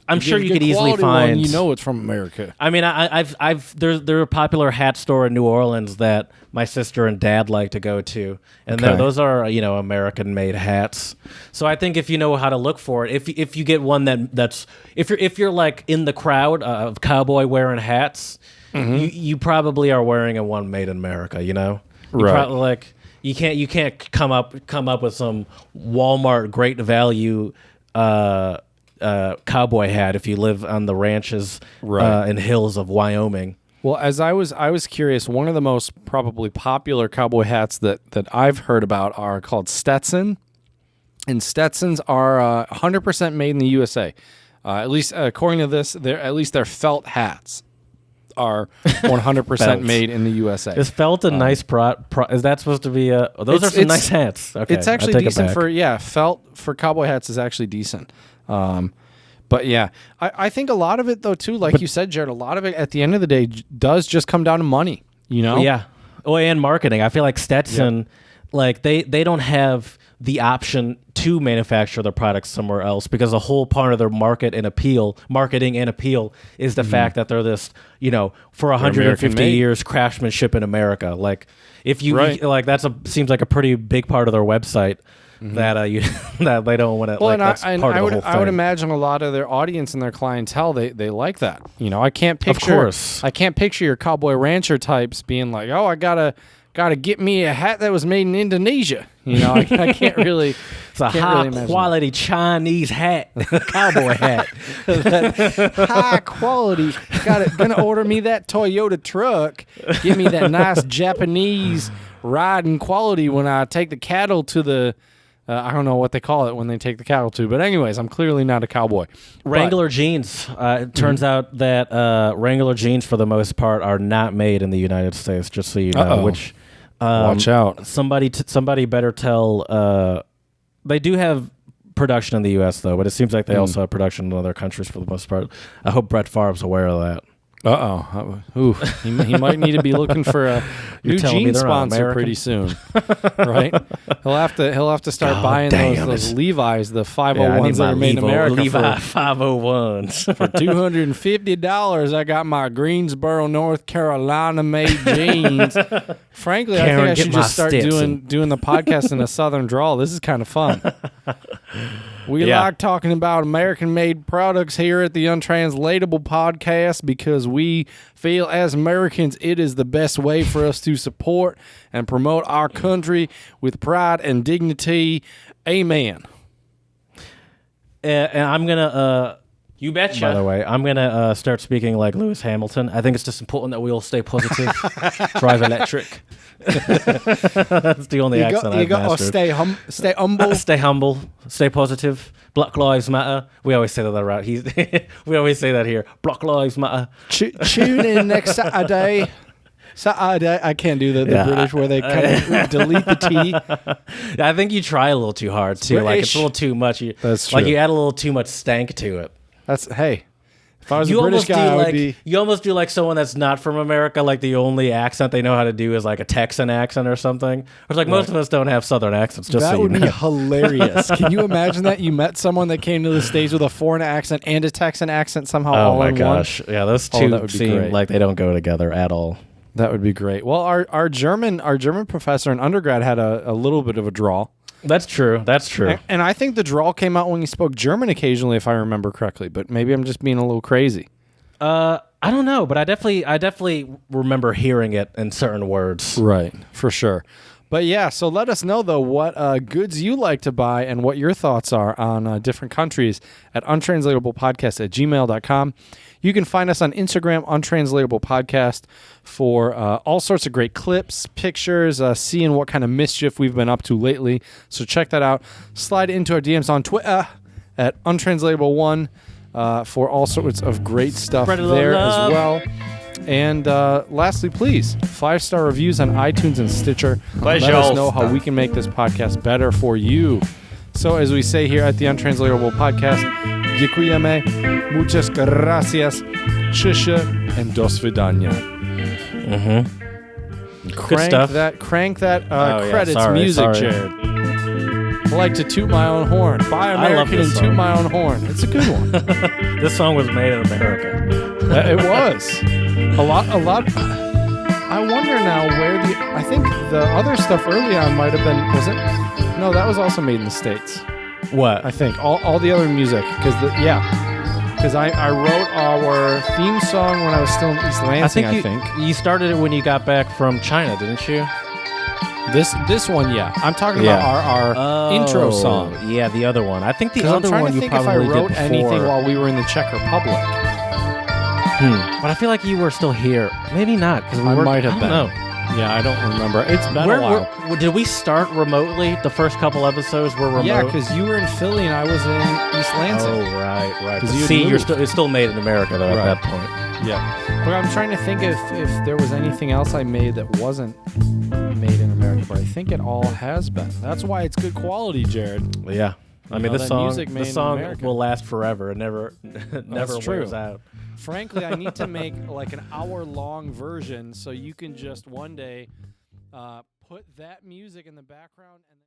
I'm sure you could easily find. You know it's from America. I mean, there's a popular hat store in New Orleans that my sister and dad like to go to, and those are American-made hats. So I think if you know how to look for it, if you get one that's if you're like in the crowd of cowboy wearing hats, you probably are wearing a one made in America. You know, right? You can't come up with some Walmart great value. Cowboy hat if you live on the ranches and hills of Wyoming. Well, as I was curious, one of the most probably popular cowboy hats that I've heard about are called Stetson, and Stetsons are 100% made in the USA. At least according to this, their felt hats are 100% made in the USA. Is felt a nice is that supposed to be those are some nice hats? Okay, it's actually decent felt for cowboy hats is actually decent. But yeah, I think a lot of it though too, like you said, Jared, a lot of it at the end of the day does just come down to money, you know? Yeah. Oh, and marketing. I feel like Stetson, like they don't have the option to manufacture their products somewhere else because the whole part of their marketing and appeal is the fact that they're this, for 150 years craftsmanship in America. Like if you like seems like a pretty big part of their website. That that they don't want to. Well, that's part of the whole thing. I would imagine a lot of their audience and their clientele they like that. I can't picture. Of course, I can't picture your cowboy rancher types being like, "Oh, I gotta get me a hat that was made in Indonesia." I can't really. It's a high quality Chinese hat, cowboy hat. High quality. Gonna order me that Toyota truck. Give me that nice Japanese riding quality when I take the cattle to the. I don't know what they call it when they take the cattle to, but anyways, I'm clearly not a cowboy. Wrangler jeans. It turns out that Wrangler jeans, for the most part, are not made in the United States. Just so you know, which watch out. Somebody better tell. They do have production in the U.S. though, but it seems like they also have production in other countries for the most part. I hope Brett Favre's aware of that. He might need to be looking for a new jean sponsor pretty soon, right? He'll have to start buying those Levi's, the 501s that are made in America. Levi 501s for $250. I got my Greensboro, North Carolina made jeans. Frankly, I think I should just start doing the podcast in a southern drawl. This is kind of fun. We like talking about American-made products here at the Untranslatable Podcast because we feel as Americans it is the best way for us to support and promote our country with pride and dignity. Amen. And I'm going to You betcha. By By the way, I'm going to start speaking like Lewis Hamilton. I think it's just important that we all stay positive, drive electric. That's the only accent I've mastered. Stay humble. Stay humble, stay positive. Black Lives Matter. We always say that around. We always say that here. Black Lives Matter. Tune in next Saturday. I can't do the British where they kind of delete the T. I think you try a little too hard too. Like it's a little too much. That's true. Like you add a little too much stank to it. Hey. If I was a British guy, I would be... You almost do like someone that's not from America, like the only accent they know how to do is like a Texan accent or something. Or like most of us don't have Southern accents, just that so would you be know. hilarious. Can you imagine that? You met someone that came to the States with a foreign accent and a Texan accent somehow all in gosh. one? Yeah, those two seem like they don't go together at all. That would be great. Well, our German professor in undergrad had a little bit of a drawl. That's true. That's true. And I think the drawl came out when he spoke German occasionally, if I remember correctly. But maybe I'm just being a little crazy. I don't know, but I definitely remember hearing it in certain words. Right, for sure. But yeah, so let us know, though, what goods you like to buy and what your thoughts are on different countries at untranslatablepodcast@gmail.com. You can find us on Instagram, Untranslatable Podcast, for all sorts of great clips, pictures, seeing what kind of mischief we've been up to lately. So check that out. Slide into our DMs on Twitter at Untranslatable1 for all sorts of great stuff there as well. And lastly, please, 5-star reviews on iTunes and Stitcher. Let us know how we can make this podcast better for you. So as we say here at the Untranslatable Podcast, dziękujemy, muchas gracias, tschüss, and do svidania. Crank that credits music, Jared. I like to toot my own horn. Buy American and toot my own horn. It's a good one. This song was made in America. It was. A lot. I wonder now where I think the other stuff early on might have been, was it? No, that was also made in the States. What? I think. All the other music. Because I wrote our theme song when I was still in East Lansing, I think. You started it when you got back from China, didn't you? This one, yeah. I'm talking about our intro song. Yeah, the other one. I think the other one you probably did before. I'm trying to think if I wrote anything while we were in the Czech Republic. But I feel like you were still here. Maybe not. I might have been. No. Yeah, I don't remember. It's been a while. Did we start remotely? The first couple episodes were remote? Yeah, because you were in Philly and I was in East Lansing. Oh, right. See, it's still made in America, though, at that point. Yeah. But I'm trying to think if there was anything else I made that wasn't made in America, but I think it all has been. That's why it's good quality, Jared. Yeah. I mean, this song will last forever. It never wears out. Frankly, I need to make like an hour-long version so you can just one day put that music in the background and